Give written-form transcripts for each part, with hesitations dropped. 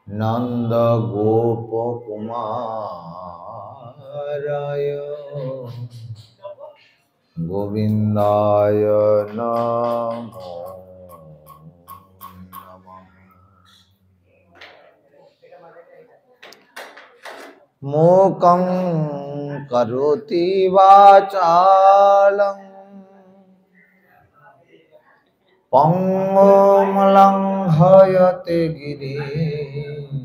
नंद गोप कुमाराय गोविंदाय नमो नमः। मूकं करोति वाचालं पंगुं लंघयते गिरिं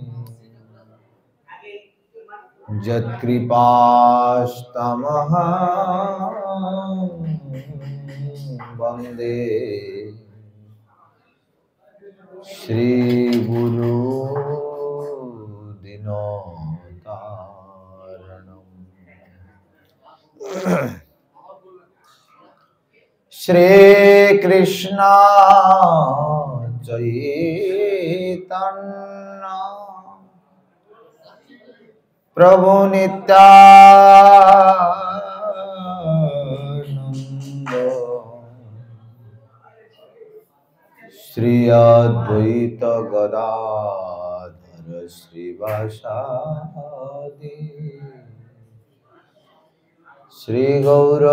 यत्कृपास्तमहं वन्दे श्रीगुरु दिनोतारणम्। श्री कृष्ण चैतन्य प्रभु नित्यानंद श्री अद्वैत गदाधर श्रीवासादि श्री गौर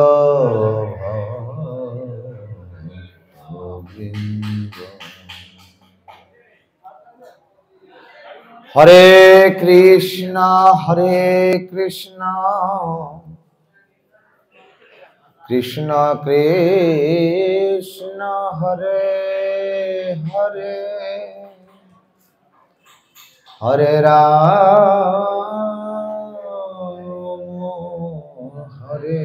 गोविंद। हरे कृष्णा कृष्ण कृष्ण हरे हरे हरे राम हरे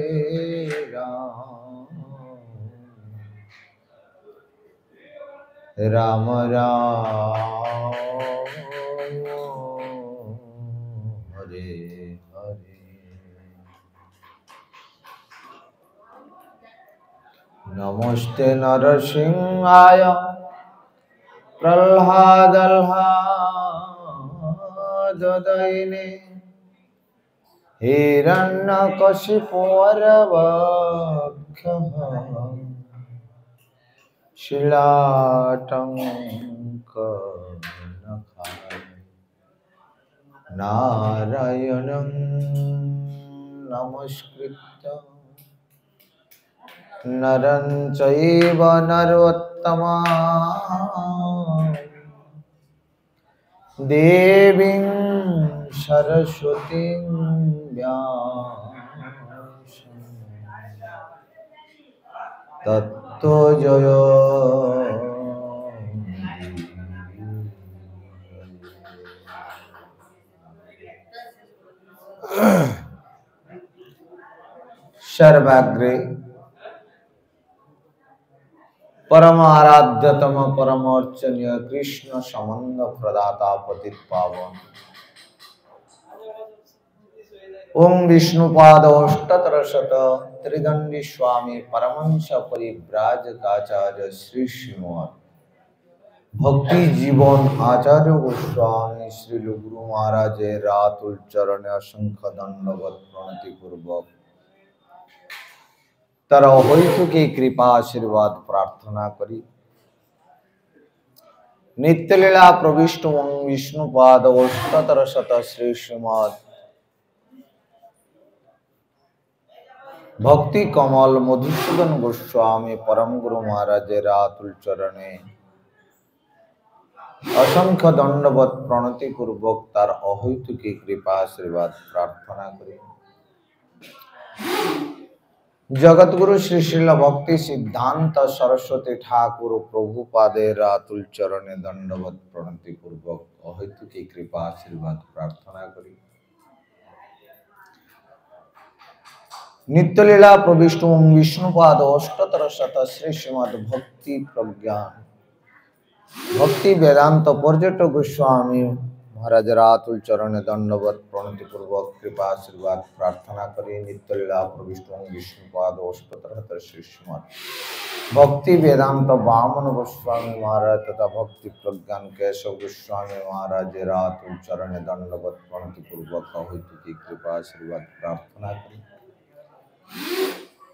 राम राम हरे हरे। नमस्ते नरसिंहाय प्रह्लादल्हाददयिने हिरण्यकशिपुवरवक्षः शिलाटङ्कनखाय नारायणं नमस्कृत्य नरं चैव नरोत्तमं देवीं सरस्वतीं व्यासं ततो जयमुदीरये। सर्वाग्रे परम आराध्यतम परम अर्चनीय कृष्ण संबंध प्रदाता पतित पावन ओम विष्णुपाद अष्टोत्तर शत त्रिदंडी स्वामी परमहंस परिव्राजकाचार्य श्री श्रीमद भक्ति जीवन आचार्य गोस्वामी श्री गुरु महाराज रातुल चरण असंख्य दंडवत प्रणति पूर्वक तार अहैतुकी कृपा आशीर्वाद प्रार्थना करी नित्यलीला प्रविष्ट विष्णुपाद अष्टोत्तर शत श्री श्रीमद भक्ति कमल मधुसूदन गोस्वामी परम गुरु महाराज रातुल चरणे असंख्य दंडवत प्रणति पूर्वक तार अहैतुकी कृपा आशीर्वाद प्रार्थना करी जगतगुरु श्री श्रील भक्ति सिद्धांत सरस्वती ठाकुर प्रभुपादे रातुल चरणे दंडवत प्रणति पूर्वक अहैतुकी कृपा आशीर्वाद प्रार्थना करी नित्यलीला प्रविष्ट विष्णुपाद अष्टोत्तर शत श्री श्रीमद भक्ति प्रज्ञान भक्ति वेदांत पर्यटक गोस्वामी महाराज रातुल चरण दंडवत प्रणति पूर्वक कृपा आशीर्वाद प्रार्थना करी नित्यलीला प्रविष्ट विष्णुपाद अष्टोत्तर श्री श्रीमद भक्ति वेदांत वामन गोस्वामी महाराज तथा भक्ति प्रज्ञान केशव गोस्वामी महाराज रातुल चरण दंडवत प्रणति पूर्वक अहैतुकी कृपा आशीर्वाद प्रार्थना करी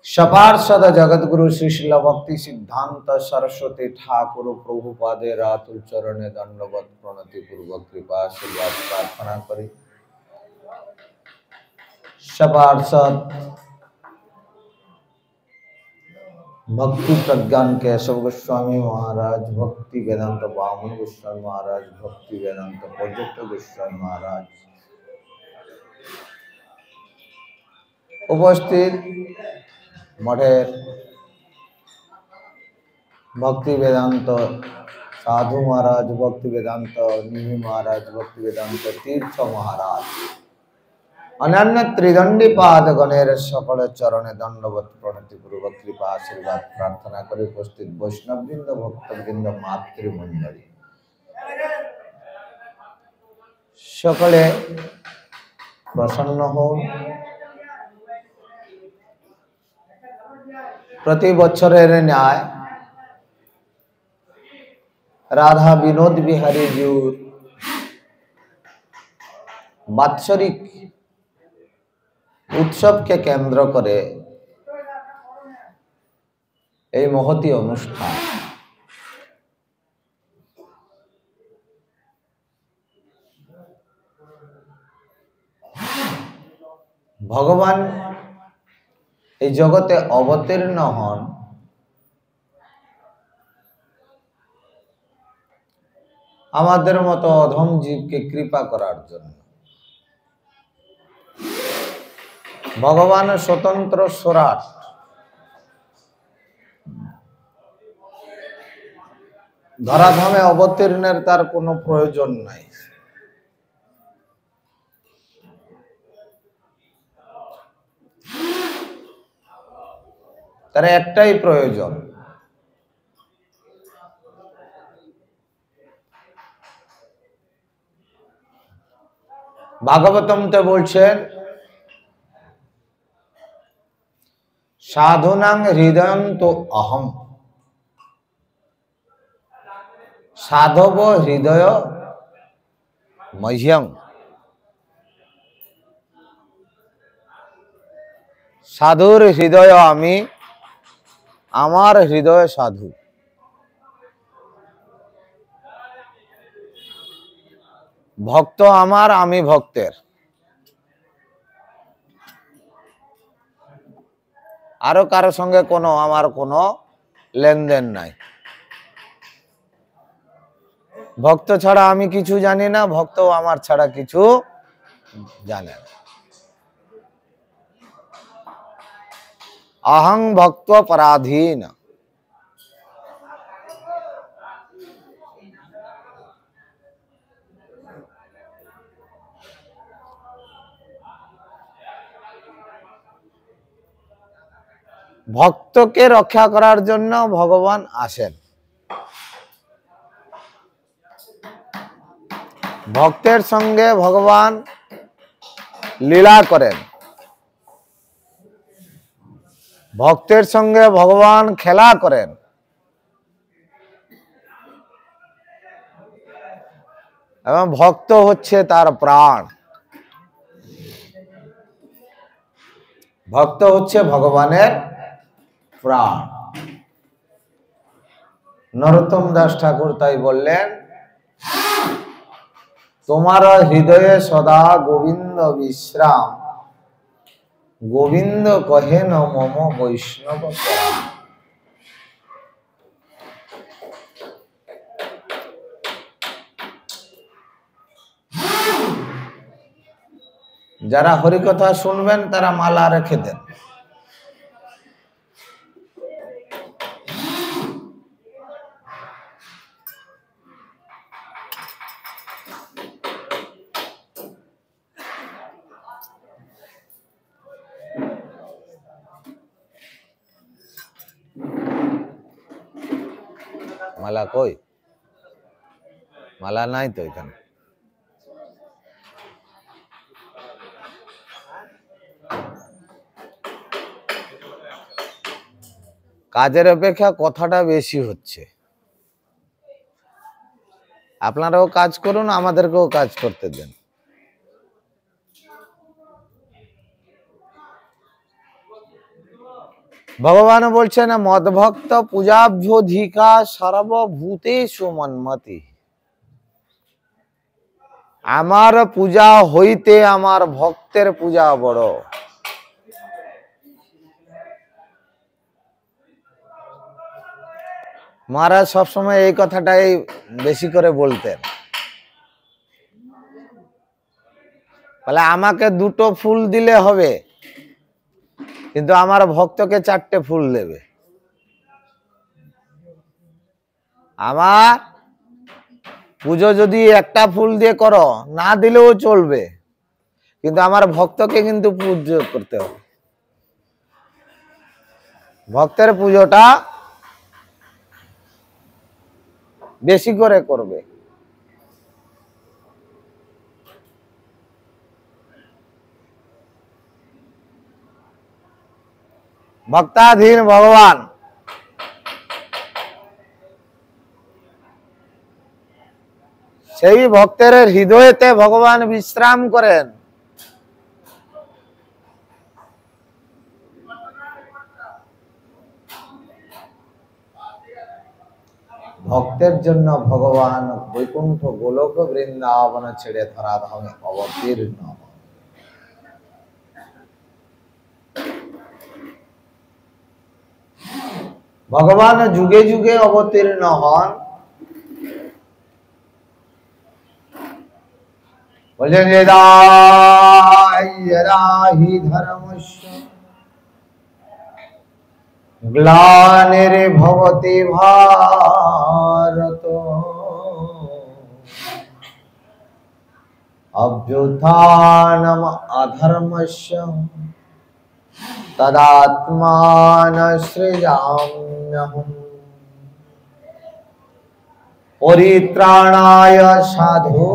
सपार्षद जगद्गुरु श्रीशिल भक्ति सिद्धांत सरस्वती ठाकुर प्रभुपादे रातुल चरणे दंडवत प्रणति पूर्वक कृपा आशीर्वाद प्रार्थना करी। सपार्षद भक्ति प्रज्ञान केशव गोस्वामी महाराज, भक्ति वेदांत वामन गोस्वामी महाराज, भक्ति वेदांत प्रोजेक्ट गोस्वामी महाराज, उपस्थित मठेर भक्ति वेदांत साधु महाराज, भक्ति वेदांत निमि महाराज, भक्ति वेदांत तीर्थ महाराज, अन्य त्रिदंडी पाद गणेर सकल चरणे दंडवत प्रणति पूर्वक कृपा आशीर्वाद प्रार्थना कर उपस्थित वैष्णव वृंद भक्त वृंद मातृमंडली सकले प्रसन्न हो। प्रति बछरेर न्याय राधा विनोद बिहारी जीर बात्सरिक उत्सव के केंद्र करे এই মহতি অনুষ্ঠান। ভগবান এই জগতে অবতীর্ণ হন আমাদের মতো অধম জীবকে কৃপা করার জন্য। ভগবান স্বতন্ত্র স্বরাট, ধরাধামে অবতীর্ণের তার কোনো প্রয়োজন নাই। তার একটাই প্রয়োজন, ভাগবতমতে বলছেন সাধুনাং হৃদয়ং তো অহম, সাধব হৃদয় মহ্যং। সাধুর হৃদয় আমি, আমার হৃদয় সাধু। ভক্ত আমার, আমি ভক্তের। আরো কারো সঙ্গে কোনো আমার কোনো লেনদেন নাই। ভক্ত ছাড়া আমি কিছু জানি না, ভক্ত আমার ছাড়া কিছু জানে না। अहं भक्त पराधीन। ভক্তকে রক্ষা করার জন্য ভগবান আসেন। ভক্তের সঙ্গে ভগবান লীলা করেন, ভক্তের সঙ্গে ভগবান খেলা করেন। এবং ভক্ত হচ্ছে তার প্রাণ, ভক্ত হচ্ছে ভগবানের প্রাণ। নরোত্তম দাস ঠাকুর তাই বললেন, তোমার হৃদয়ে সদা গোবিন্দ বিশ্রাম, গোবিন্দ কহেন মম বৈষ্ণব প্রাণ। যারা হরিকথা শুনবেন তারা মালা রেখে দেন। মালা কই? মালা নাই তো এখানে। কাজের অপেক্ষা কথাটা বেশি হচ্ছে। আপনারাও কাজ করুন, আমাদেরকেও কাজ করতে দেন। ভগবান বলছেন মদ্ভক্ত পূজাভ্যধিকা সর্বভূতেষু মন্মতি। আমার পূজা হইতে আমার ভক্তের পূজা বড়। মহারাজ সবসময় এই কথাটাই বেশি করে বলতেন, বলে আমাকে দুটো ফুল দিলে হবে, কিন্তু আমার ভক্তকে 4টে ফুল দেবে। আমার পুজো যদি একটা ফুল দিয়ে করো, না দিলেও চলবে, কিন্তু আমার ভক্তকে কিন্তু পুজো করতে হবে। ভক্তের পুজোটা বেশি করে করবে। ভক্তাধীন ভগবান, সেই ভক্তের হৃদয়েতে ভগবান বিশ্রাম করেন। ভক্তের জন্য ভগবান বৈকুণ্ঠ গোলক বৃন্দাবন ছেড়ে ধরাধামে অবতীর্ণ। ভগবান যুগে যুগে অবতীর্ণ হন। বলছেন যদা হি ধর্মস্য গ্লানির্ভবতি ভারত অভ্যুত্থানম অধর্মস্য তদাত্মানঃ সৃজাম্যহম পরিত্রাণায় সাধূনাং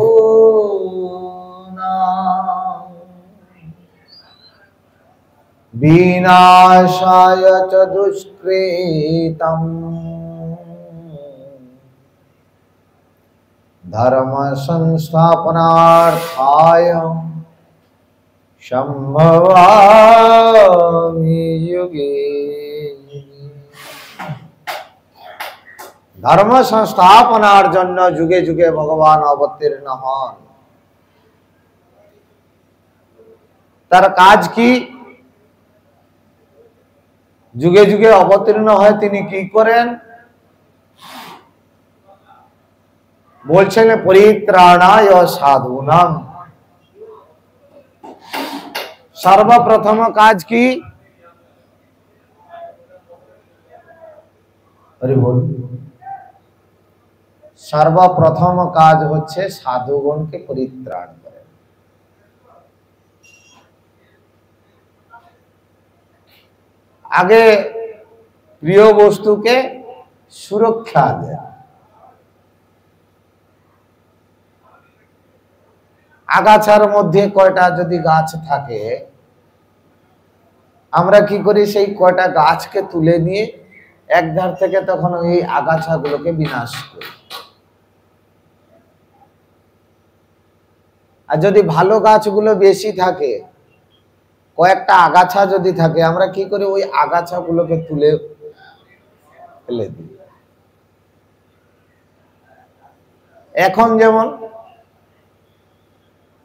বিনাশায় চ দুষ্কৃতম ধর্ম সংস্থাপনার্থায় সম্ভবামি যুগে। ধর্ম সংস্থাপনার জন্য যুগে যুগে ভগবান অবতীর্ণ হন। তার কাজ কি? যুগে যুগে অবতীর্ণ হয় তিনি কি করেন? বলছেন পরিত্রাণায় সাধূনাং। সর্বপ্রথম কাজ কি? সর্বপ্রথম কাজ হচ্ছে সাধুগণকে পরিত্রাণ করে। আগে প্রিয় বস্তুকে সুরক্ষা দেয়। আগাছার মধ্যে কয়টা যদি গাছ থাকে, আমরা কি করি? সেই কয়টা গাছকে তুলে নিয়ে এক ধার থেকে তখন এই আগাছাগুলোকে বিনাশ করি। আর যদি ভালো গাছগুলো বেশি থাকে, কয়েকটা আগাছা যদি থাকে, আমরা কি করি? ওই আগাছাগুলোকে তুলে ফেলে দিই। এখন যেমন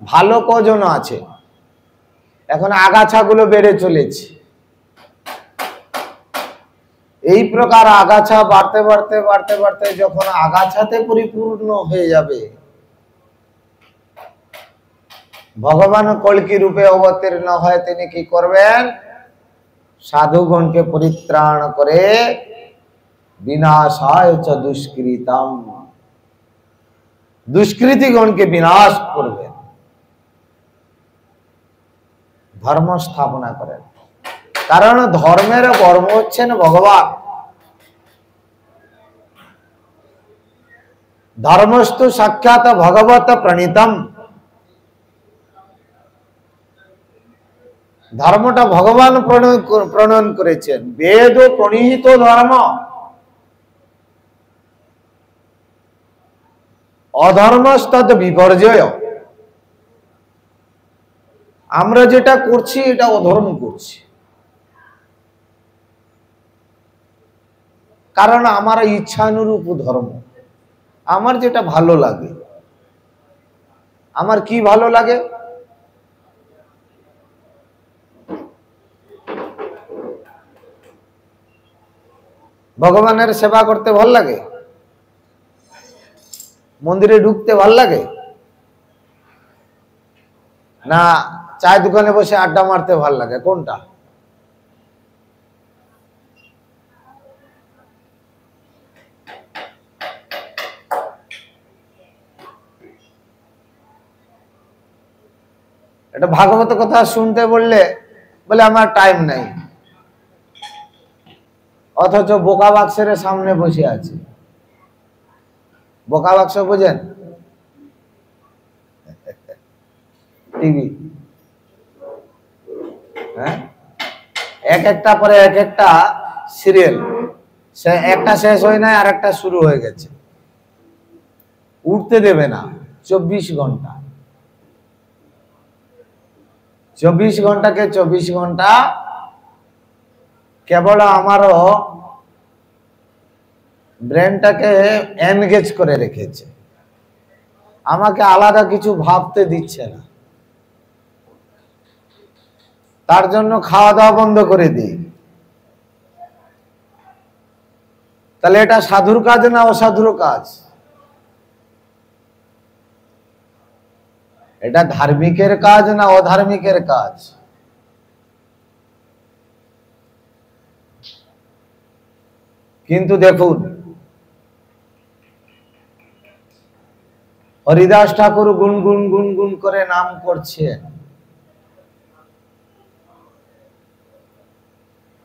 ভালো কজন আছে, এখন আগাছাগুলো বেড়ে চলেছে। এই প্রকার আগাছা বাড়তে বাড়তে বাড়তে বাড়তে যখন আগাছাতে পরিপূর্ণ হয়ে যাবে, ভগবান কল্কি রূপে অবতীর্ণ হয়। তিনি কি করবেন? সাধুগণকে পরিত্রাণ করে বিনাশায় চ দুষ্কৃতম, দুষ্কৃতিগণকে বিনাশ করবেন, ধর্ম স্থাপনা করেন। কারণ ধর্মের কর্ম হচ্ছেন ভগবান। ধর্মস্তু সাক্ষাৎ ভগবত প্রণীতম। ধর্মটা ভগবান প্রণয়ন করেছেন। বেদ প্রণীত ধর্ম, অধর্মস্তদ বিপর্যয়। আমরা যেটা করছি এটা অধর্ম করছি। কারণ আমার ইচ্ছানুরূপ ধর্ম, আমার যেটা ভালো লাগে। আমার কি ভালো লাগে? ভগবানের সেবা করতে ভাল লাগে, মন্দিরে ঢুকতে ভাল লাগে, না চায়ের দোকানে বসে আড্ডা মারতে ভাল লাগে? কোনটা? এটা ভাগবত কথা শুনতে বললে বলে আমার টাইম নাই, অথচ বোকা বাক্সের সামনে বসে আছে। বোকা বাক্স বোঝেন? টিভি, হ্যাঁ, এক একটা পরে এক একটা সিরিয়াল, সে একটা শেষ হয় নাই আর একটা শুরু হয়ে গেছে, উঠতে দেবে না। 24 ঘন্টা, 24 ঘন্টাকে 24 ঘন্টা কেবল আমারও ব্রেনটাকে এনগেজ করে রেখেছে, আমাকে আলাদা কিছু ভাবতে দিচ্ছে না। তার জন্য খাওয়া দাওয়া বন্ধ করে দিই। তাহলে এটা সাধুর কাজ না অসাধুর কাজ? এটা ধার্মিকের কাজ না অধার্মিকের কাজ? কিন্তু দেখুন, হরিদাস ঠাকুর গুনগুন গুনগুন করে নাম করছেন,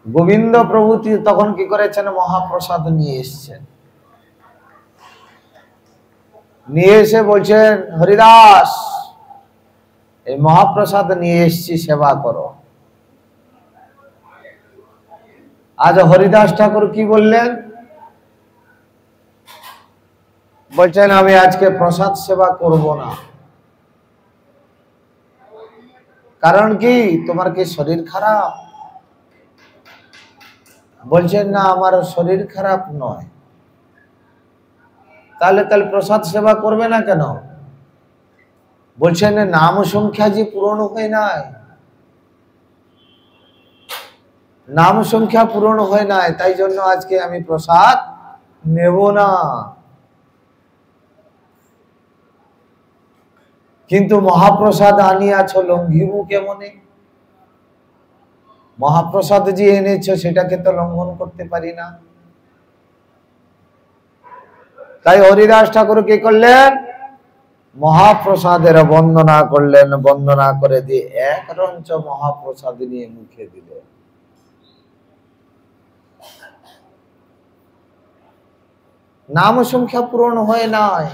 গোবিন্দ প্রভু তখন কি করেছেন? মহাপ্রসাদ নিয়ে এসছেন, নিয়ে এসে বলছেন, হরিদাস এই মহাপ্রসাদ নিয়ে এসছি, সেবা করো। আজ হরিদাস ঠাকুর কি বললেন? বলছেন আমি আজকে প্রসাদ সেবা করব না। কারণ কি? তোমার কি শরীর খারাপ? বলছেন না, আমার শরীর খারাপ নয়। তাহলে প্রসাদ সেবা করবে না কেন? বলছেন নাম সংখ্যা যে পূরণ হয় নাই, নাম সংখ্যা পূরণ হয় নাই, তাই জন্য আজকে আমি প্রসাদ নেব না। কিন্তু মহাপ্রসাদ আনিয়াছ লঙ্ঘিব কেমনে? মহাপ্রসাদ যে এনেছ সেটাকে তো লঙ্ঘন করতে পারি না। তাই হরিদাস ঠাকুর কি করলেন? মহাপ্রসাদের বন্দনা করলেন, বন্দনা করে দিয়ে এক রঞ্চ মহাপ্রসাদ নিয়ে মুখে দিলেন। নাম সংখ্যা পূরণ হয় নাই,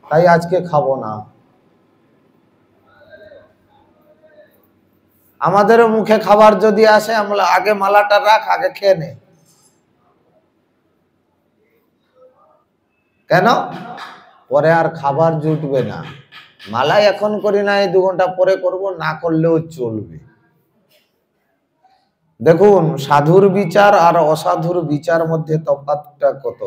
তাই আজকে খাবো না। আমাদেরও মুখে খাবার যদি আসে, আমরা আগে মালাটা রাখ, আগে খেয়ে নে। কেন? পরে আর খাবার জুটবে না। মালাই এখন করি না, এই 2 ঘন্টা পরে করব, না করলেও চলবে। দেখুন, সাধুর বিচার আর অসাধুর বিচার মধ্যে তফাৎটা কত।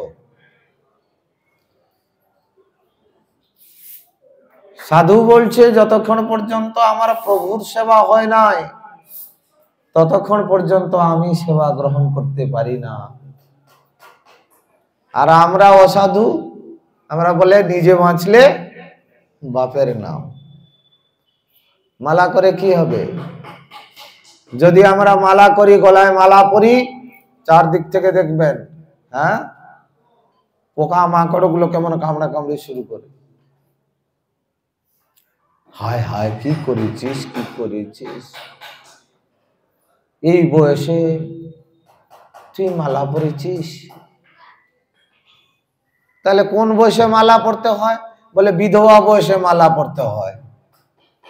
সাধু বলছে যতক্ষণ পর্যন্ত আমার প্রভুর সেবা হয় নাই ততক্ষণ পর্যন্ত আমি সেবা গ্রহণ করতে পারি না। আর আমরা অসাধু, আমরা বলে নিজে বাঁচলে বাপের নাম। মালা করে কি হবে? যদি আমরা মালা করি, গলায় মালা পরি, চারদিক থেকে দেখবেন, হ্যাঁ, পোকা মাকড় গুলো কেমন কামড়া কামড়ি শুরু করে। হায় হায়, কি করেছিস, কি করেছিস, এই বয়সে তুই মালা পরেছিস? তাহলে কোন বয়সে মালা পড়তে হয়? বলে বিধবা বয়সে মালা পড়তে হয়।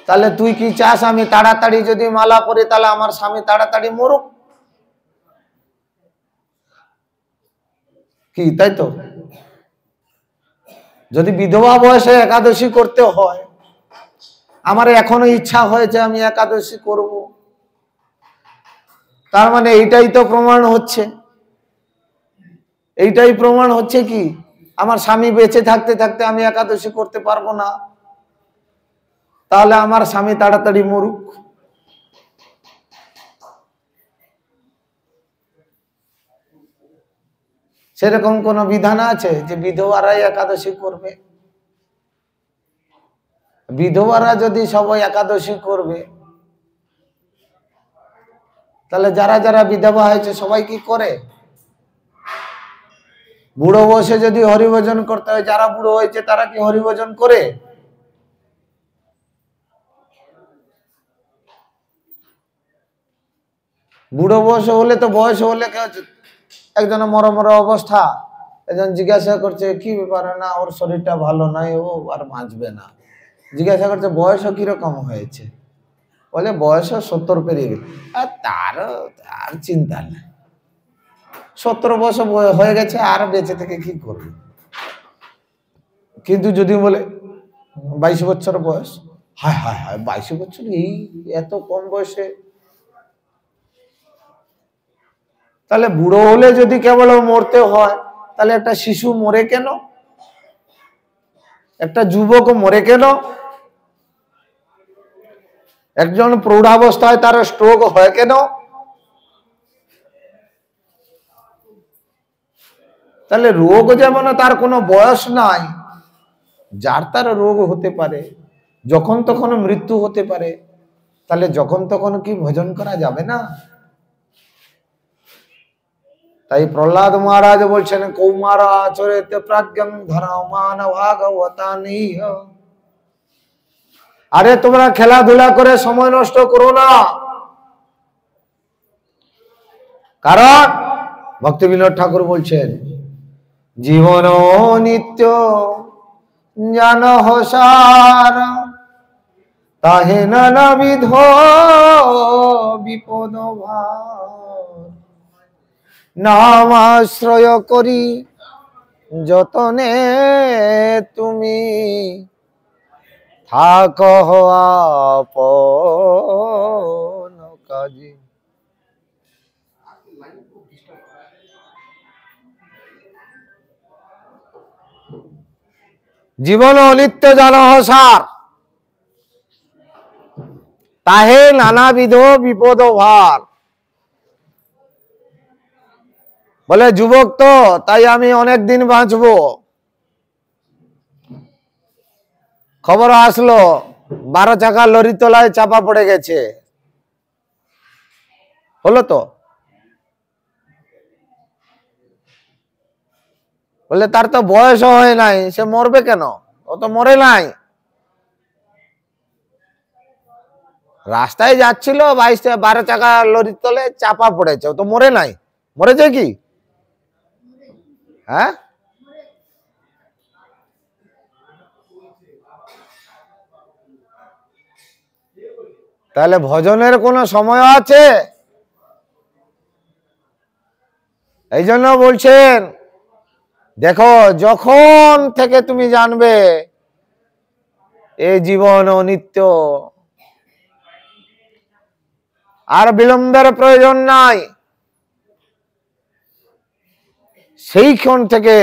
তাহলে তুই কি চাস আমি তাড়াতাড়ি যদি মালা পরি তাহলে আমার স্বামী তাড়াতাড়ি মরুক? কি তাই তো? যদি বিধবা বয়সে একাদশী করতে হয়, আমার এখনো ইচ্ছা হয়েছে আমি একাদশী করব, তার মানে এইটাই তো প্রমাণ হচ্ছে এইটাই প্রমাণ হচ্ছে কি আমার স্বামী বেঁচে থাকতে থাকতে আমি একাদশী করতে পারবো না, তাহলে আমার স্বামী তাড়াতাড়ি মরুক। সেরকম কোন বিধান আছে যে বিধবারাই একাদশী করবে? বিধবারা যদি সবাই একাদশী করবে, তাহলে যারা যারা বিধবা হয়েছে সবাই কি করে? বুড়ো বসে যদি হরিভজন করতে হয়, যারা বুড়ো হয়েছে তারা কি হরিভজন করে? বুড়ো বয়স হলে তো বয়স হলে একজন মর মর অবস্থা, একজন জিজ্ঞাসা করছে কি ব্যাপার, না ওর শরীরটা ভালো নাই, ও আর বাঁচবে না। জিজ্ঞাসা করছে বয়সও কিরকম হয়েছে, বলে বয়স 70 পেরিয়ে গেছে। আর তার চিন্তা নেই, 70 বছর হয়ে গেছে, আর বেঁচে থেকে কি করবে। কিন্তু যদি বলে 22 বছর বয়স, হায় হায় হায় 22 বছর, এই এত কম বয়সে, তাহলে বুড়ো হলে যদি কেবল মরতে হয়, তাহলে একটা শিশু মরে কেন? একটা যুবক মরে কেন? একজন প্রৌঢ়াবস্থায় তার স্ট্রোক হয় কেন? তাহলে রোগ যেমন তার কোনো বয়স নাই, যার তার রোগ হতে পারে, যখন তখন মৃত্যু হতে পারে, তাহলে যখন তখন কি ভজন করা যাবে না? তাই প্রহ্লাদ মহারাজ বলছেন কৌমার আচরিত প্রাজ্ঞং ধর্মান ভাগবতানিহ। আরে তোমরা খেলাধুলা করে সময় নষ্ট করো না, কারণ ভক্তি বিনোদ ঠাকুর বলছেন জীবন নিত্য জানহ সার, তাহে নানাবিধ বিপদ ভার, নাম আশ্রয় করি যতনে তুমি, থাক আপন কাজে। জীবন অনিত্য জানহ সার, তাহে নানাবিধ বিপদ ভার। বলে যুবক তো, তাই আমি অনেক দিন বাঁচবো। খবর আসলো 12 চাকা লরি তলায় চাপা পড়ে গেছে, হলো তো? বলে তার তো বয়স হয় নাই, সে মরবে কেন? ও তো মরে নাই, রাস্তায় যাচ্ছিল 12 চাকা লরির তলে চাপা পড়েছে, ও তো মরে নাই। মরেছে কি? হ্যাঁ, তাহলে ভজনের কোনো সময় আছে? এই জন্য বলছেন দেখো, যখন থেকে তুমি জানবে এই জীবন অনিত্য, আর বিলম্বের প্রয়োজন নাই, সেইক্ষণ থেকে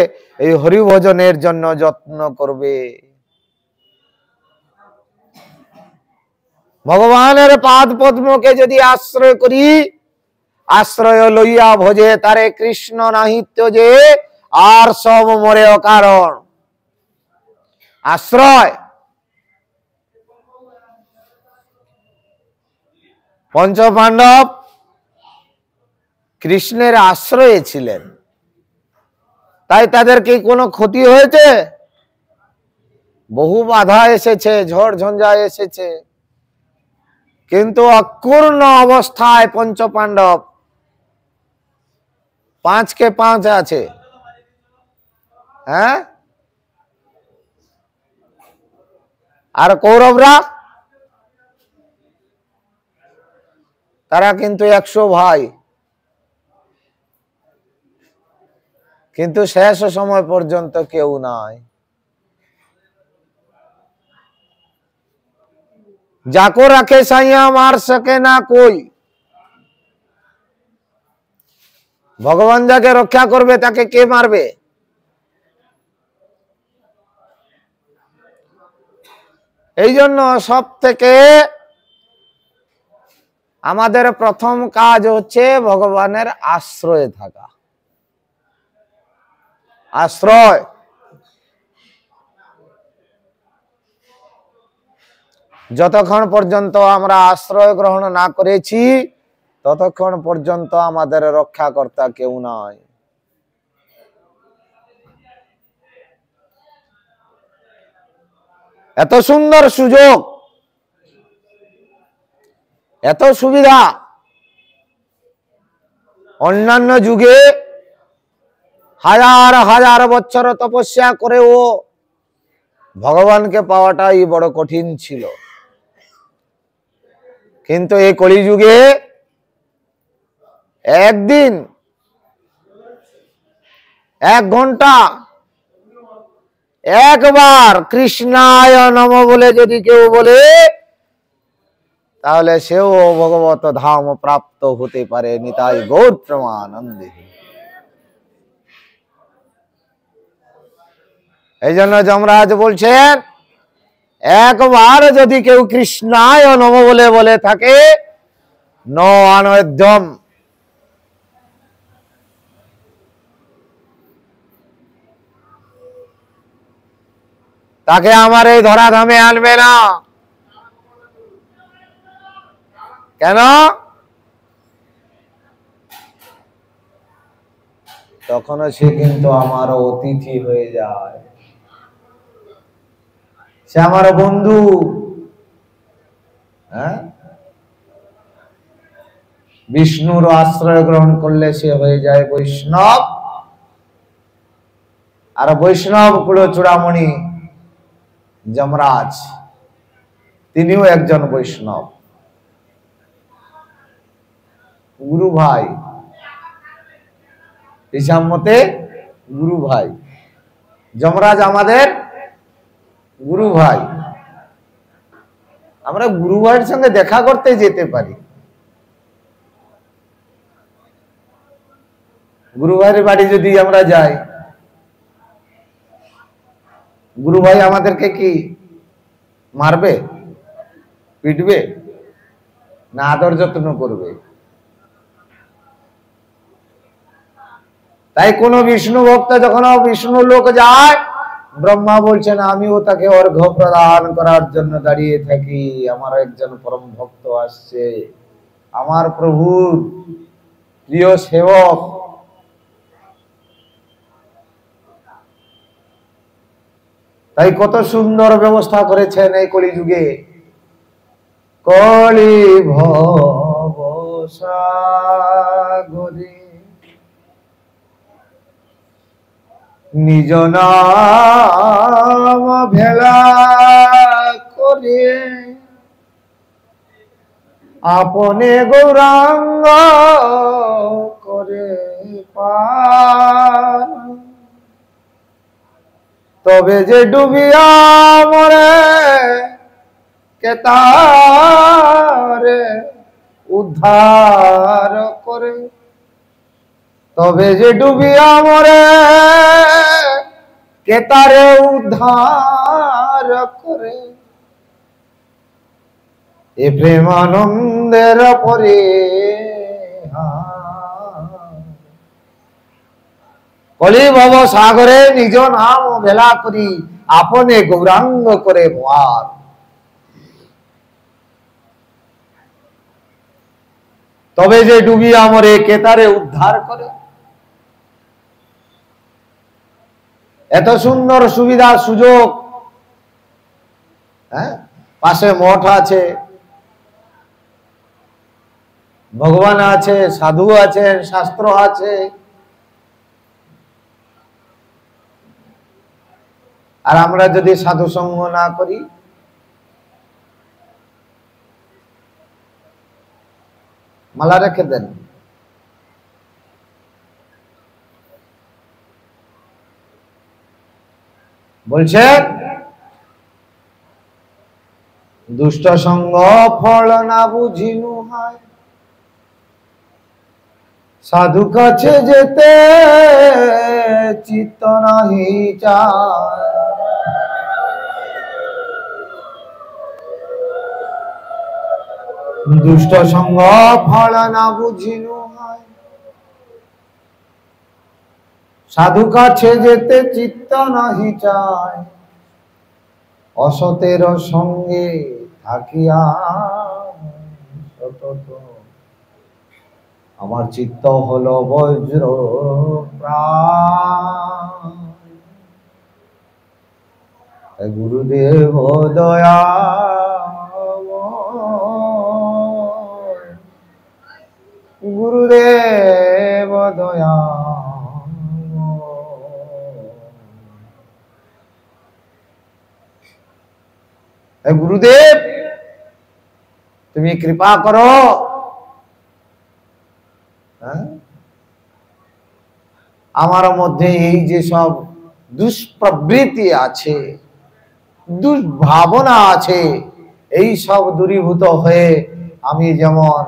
এই হরিভজনের জন্য যত্ন করবে। ভগবানের পাদ পদ্মকে যদি আশ্রয় করি, আশ্রয় লইয়া ভজে তারে কৃষ্ণ নাহিত্য যে, আর সব মরে অকারণ। আশ্রয়, পঞ্চপাণ্ডব কৃষ্ণের আশ্রয়ে ছিলেন, তাই তাদের কি কোনো ক্ষতি হয়েছে? বহু বাধা এসেছে, ঝড় ঝঞ্ঝা এসেছে, কিন্তু অক্ষুণ্ণ অবস্থায় পঞ্চপাণ্ডব 5 কে 5 আছে। হ্যাঁ, আর কৌরবরা তারা কিন্তু 100 ভাই, কিন্তু শেষ সময় পর্যন্ত কেউ নাই। जाको रखे साइया मार सके ना कोई, ভগবান যাকে রক্ষা করবে তাকে কে মারবে? এই জন্য সব থেকে আমাদের প্রথম কাজ হচ্ছে ভগবানের আশ্রয়ে থাকা। আশ্রয়, যতক্ষণ পর্যন্ত আমরা আশ্রয় গ্রহণ না করেছি ততক্ষণ পর্যন্ত আমাদের রক্ষাকর্তা কেউ নয়। এত সুন্দর সুযোগ, এত সুবিধা, অন্যান্য যুগে হাজার হাজার বছর তপস্যা করেও ভগবানকে পাওয়াটাই বড় কঠিন ছিল। কিন্তু এই কলিযুগে একদিন, 1 ঘন্টা, একবার কৃষ্ণায় নমঃ বলে যদি কেউ বলে তাহলে সেও ভগবত ধাম প্রাপ্ত হতে পারে। নিতাই গৌর প্রেমানন্দে। এই জন্য যমরাজ বলছেন, একবার যদি কেউ কৃষ্ণায় নমঃ বলে থাকে ন অনৈধ্যম, তাকে আমার এই ধরাধামে আনবে না। কেন? তখন সে কিন্তু আমার অতিথি হয়ে যায়, সে আমার বন্ধু। হ্যাঁ, বিষ্ণুর আশ্রয় গ্রহণ করলে সে হয়ে যায় বৈষ্ণব। আর বৈষ্ণব কুলো চূড়ামণি যমরাজ, তিনিও একজন বৈষ্ণব, গুরু ভাই, হিসাব মতে গুরু ভাই। যমরাজ আমাদের গুরু ভাই। আমরা গুরু ভাইয়ের সঙ্গে দেখা করতে যেতে পারি। গুরু ভাইয়ের বাড়ি যদি আমরা যাই, গুরু ভাই আমাদেরকে কি মারবে, পিটবে, না আদর যত্ন করবে? তাই কোন বিষ্ণু ভক্ত যখন বিষ্ণু লোক যায়, ব্রহ্মা বলছেন আমিও তাকে অর্ঘ্য প্রদান করার জন্য দাঁড়িয়ে থাকি। আমার একজন পরম ভক্ত আসছে, আমার প্রভুর প্রিয় সেবক। তাই কত সুন্দর ব্যবস্থা করেছেন এই কলিযুগে। কলি ভব সাগরে নিজ নাম ভেলা করে আপনে গৌরাঙ্গ করে পার, তবে যে ডুবিয়া মরে কেতারে উদ্ধার করে, তবে যে ডুবিয়া মরে কেতারে উদ্ধার করে। এ প্রেমানন্দের পরে কলি ভব সাগরে নিজ নাম ভেলা করি আপনে গৌরাঙ্গ করে ভার। তবে যে ডুবিয়া মরে কেতারে উদ্ধার করে। এত সুন্দর সুবিধা সুযোগ। হ্যাঁ, পাশে মঠ আছে, ভগবান আছে, সাধু আছেন, শাস্ত্র আছে। আর আমরা যদি সাধু সঙ্গ না করি, মালা রেখে দেন। বলছেন দুষ্ট সঙ্গ ফল না বুঝিনু হয়, সাধু কাছে যেতে চিত্ত নাহি চায়, দুষ্ট সঙ্গ ফল না বুঝিনু হয়। সাধু কাছে যেতে চিত্ত নাহি চায়, অসতের সঙ্গে থাকিয়া সতত আমার চিত্ত হলো বজ্র প্রাণ। গুরুদেব দয়া, গুরুদেব দয়া, গুরুদেব তুমি কৃপা করো। আমার মধ্যে এই যে সব দুষ্প্রবৃত্তি আছে, দুর্ভাবনা আছে, এই সব দূরীভূত হয়ে আমি যেমন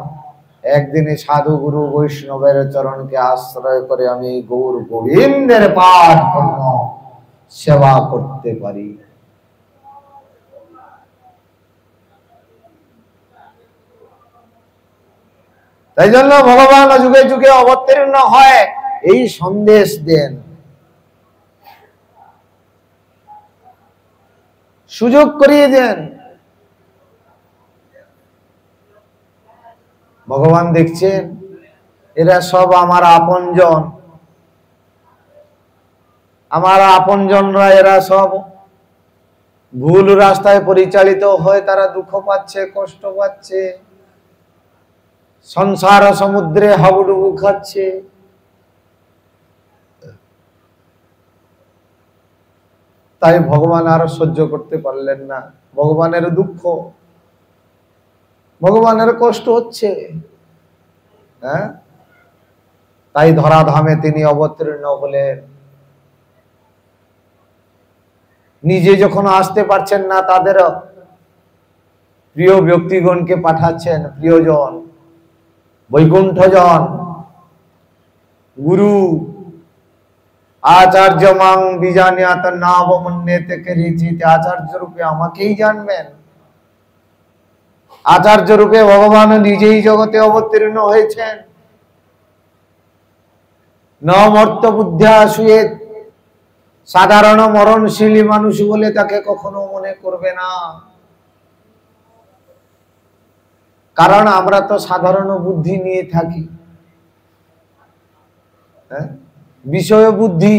একদিনে সাধু গুরু বৈষ্ণবের চরণকে আশ্রয় করে আমি গৌর গোবিন্দের পাঠ পূর্ণ সেবা করতে পারি। তাই জন্য ভগবান যুগে যুগে অবতীর্ণ হয় এই সন্দেশ দেন, সুযোগ করিয়ে দেন। ভগবান দেখছেন এরা সব আমার আপনজন, আমার আপনজনরা এরা সব ভুল রাস্তায় পরিচালিত হয়ে তারা দুঃখ পাচ্ছে, কষ্ট পাচ্ছে, সংসার সমুদ্রে হাবুডুবু খাচ্ছে। তাই ভগবান আর সহ্য করতে পারলেন না। ভগবানের দুঃখ, ভগবানের কষ্ট হচ্ছে, হ্যাঁ, তাই ধরাধামে তিনি অবতীর্ণ হলেন। নিজে যখন আসতে পারছেন না, তাদের প্রিয় ব্যক্তিগণকে পাঠাচ্ছেন, প্রিয়জন, বৈকুণ্ঠজন, গুরু আচার্য মাং বিজানিয়াত নাবমন্যেতে কেরিচিত, আচার্য রূপে আমাকেই জানবেন। আচার্য রূপে ভগবান নিজেই জগতে অবতীর্ণ হয়েছেন। নমর্ত বুদ্ধ্যা শুয়ে, সাধারণ মরণশীলী মানুষ বলে তাকে কখনো মনে করবে না, কারণ আমরা তো সাধারণ বুদ্ধি নিয়ে থাকি, বিষয় বুদ্ধি।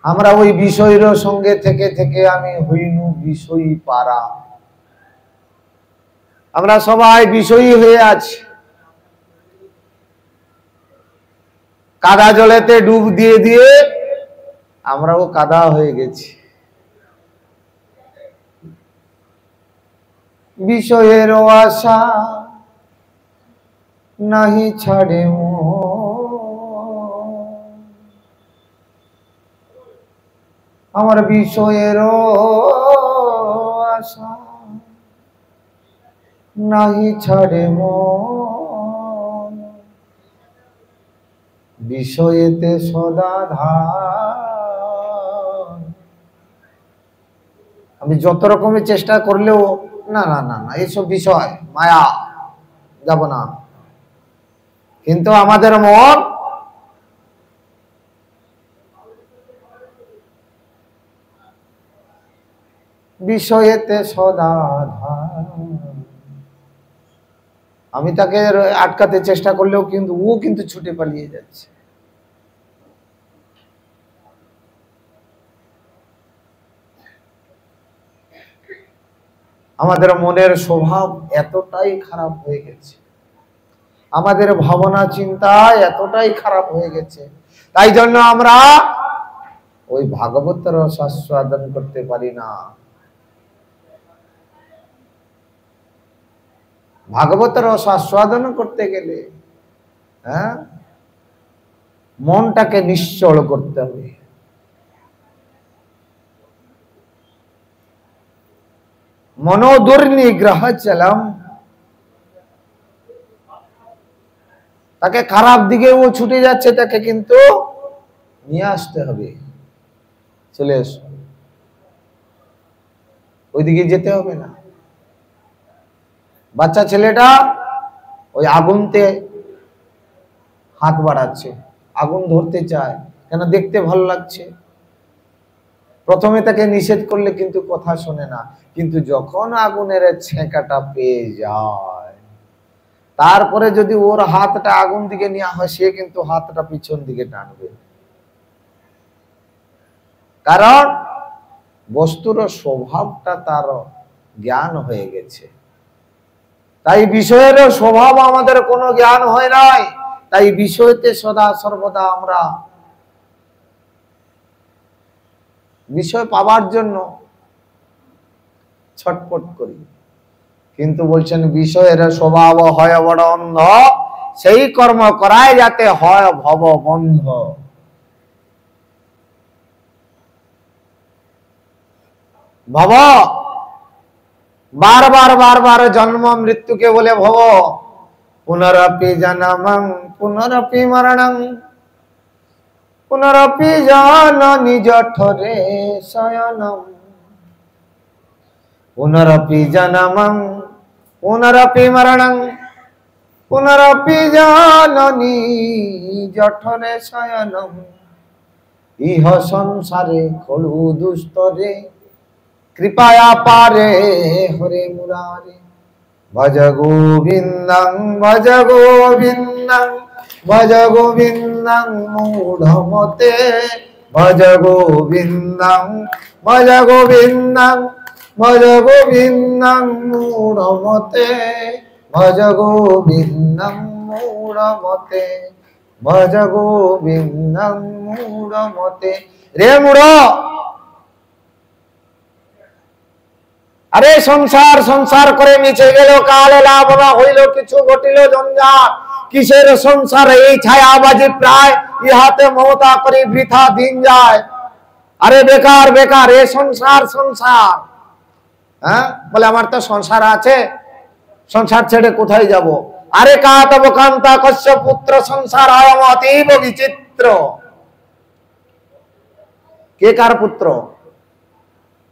আমরা ওই বিষয়ের সঙ্গে থেকে থেকে আমি হইনু বিষয়ী পারা, আমরা সবাই বিষয়ী হয়ে আছি। কাদা জলেতে ডুব দিয়ে দিয়ে আমরাও কাদা হয়ে গেছি। বিষয়ের আশা নাহি ছাড়ে আমার, বিষয়ের আশা নাহি ছাড়ে বিষয়েতে সদা ধান। আমি যত রকমের চেষ্টা করলেও না না না না এইসব বিষয় মায়া, যাব না। কিন্তু আমাদের মন বিষয়েতে সদা ধান। আমি তাকে আটকাতে চেষ্টা করলেও কিন্তু ও কিন্তু ছুটে পালিয়ে যাচ্ছে। আমাদের মনের স্বভাব এতটাই খারাপ হয়ে গেছে, আমাদের ভাবনা চিন্তা এতটাই খারাপ হয়ে গেছে, তাই জন্য আমরা ওই ভাগবত রস আস্বাদন করতে পারি না। ভাগবত রস আস্বাদন করতে গেলে মনটাকে নিশ্চল করতে হবে। মনোদুর্নিগ্রহ চলম, তাকে খারাপ দিকে ও ছুটে যাচ্ছে, তাকে কিন্তু নিয়ে আসতে হবে। চলে এসো, ওইদিকে যেতে হবে না। বাচ্চা ছেলেটা ওই আগুনতে হাত বাড়াচ্ছে, আগুন ধরতে চায়, কেন দেখতে ভালো লাগছে। প্রথমে তাকে নিষেধ করলে কিন্তু কথা শোনে না, কিন্তু যখন আগুনের ছেঁকাটা পেয়ে যায়, তারপরে যদি ওর হাতটা আগুন দিকে নেওয়া হয়, সে কিন্তু হাতটা পিছন দিকে টানবে। কারণ বস্তুর স্বভাবটা তার জ্ঞান হয়ে গেছে। তাই বিষয়ের স্বভাব আমাদের কোনো জ্ঞান হয় নাই, তাই বিষয়তে সদা সর্বদা আমরা বিষয় পাবার জন্য ছটফট করি। কিন্তু বলছেন বিষয়ের স্বভাব হয় বড় অন্ধ, সেই কর্ম করায় যাতে হয় ভব বন্ধ। ভব বারবার বারবার জন্ম মৃত্যুকে বলে ভব। পুনরপি জনমং পুনরপি মরণং পুনরপি জননী জঠরে শয়নম। পুনরপি জনমং পুনরপি মরণং পুনরপি জননী জঠরে শয়নম। ইহ সংসারে খলু দুস্তরে কৃপায়া পারে হরে মুরারে। ভজ গোবিন্দং ভজ গোবিন্দং ভজ গোবিন্দং মূঢ়মতে। ভজ গোবিন্দং ভজ গোবিন্দং ভজ গোবিন্দং মূঢ়মতে। ভজ গোবিন্দং মূঢ়মতে ভজ গোবিন্দং মূঢ়মতে। রে মূঢ়, আরে সংসার সংসার করে মিছে গেল কাল, লাভ না হইল কিছু ঘটিল জঞ্জাল। কিসের সংসার এই ছায়াবাজি প্রায়, ইহাতে মমতা করি বৃথা দিন যায়। আরে বেকার বেকার এ সংসার সংসার। হ্যাঁ বলে আমার তো সংসার আছে, সংসার ছেড়ে কোথায় যাব? আরে কাতব কান্তা কশ্য পুত্র সংসার আয়ম অতীব বিচিত্র। কে কার পুত্র?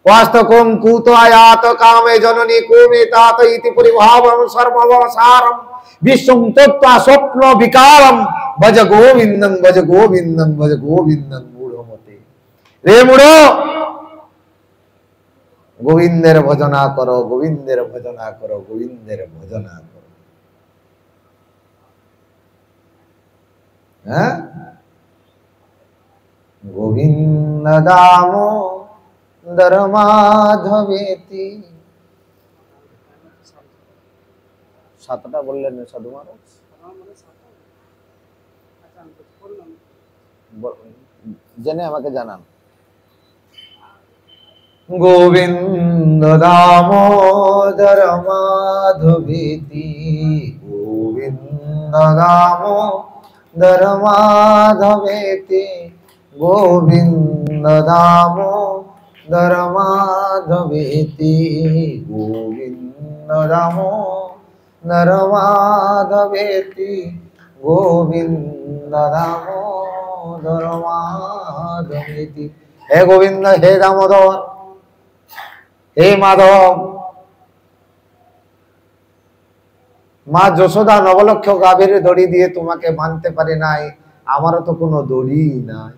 वास्तवं कूतो आयात कामे जननी कुमितात इति परिभावं सर्ववसारं विश्वं तत्त्वा स्वप्न विकारं। भज गोविंदं भज गोविंदं भज गोविंदं मूढ़मते। रे मूढ़, गोविंदेर भजना करो, गोविंदेर भजना करो, गोविंदेर भजना करो। हैं गोविंद दामो धर्माधवेति। সাতটা বললেন সাধু মহারাজ, জেনে আমাকে জানান। গোবিন্দ দামোদর মাধবেতি। গোবিন্দ দামোদর মাধবেতি। গোবিন্দ দামোদর মাধবেতি। গোবিন্দ দামোদর মাধবেতি। গোবিন্দ দামোদর মাধবেতি। হে গোবিন্দ, হে দামোদর, হে মাধব। মা যশোদা নবলক্ষ গাভীর দড়ি দিয়ে তোমাকে মানতে পারে নাই, আমারও তো কোনো দড়ি নাই।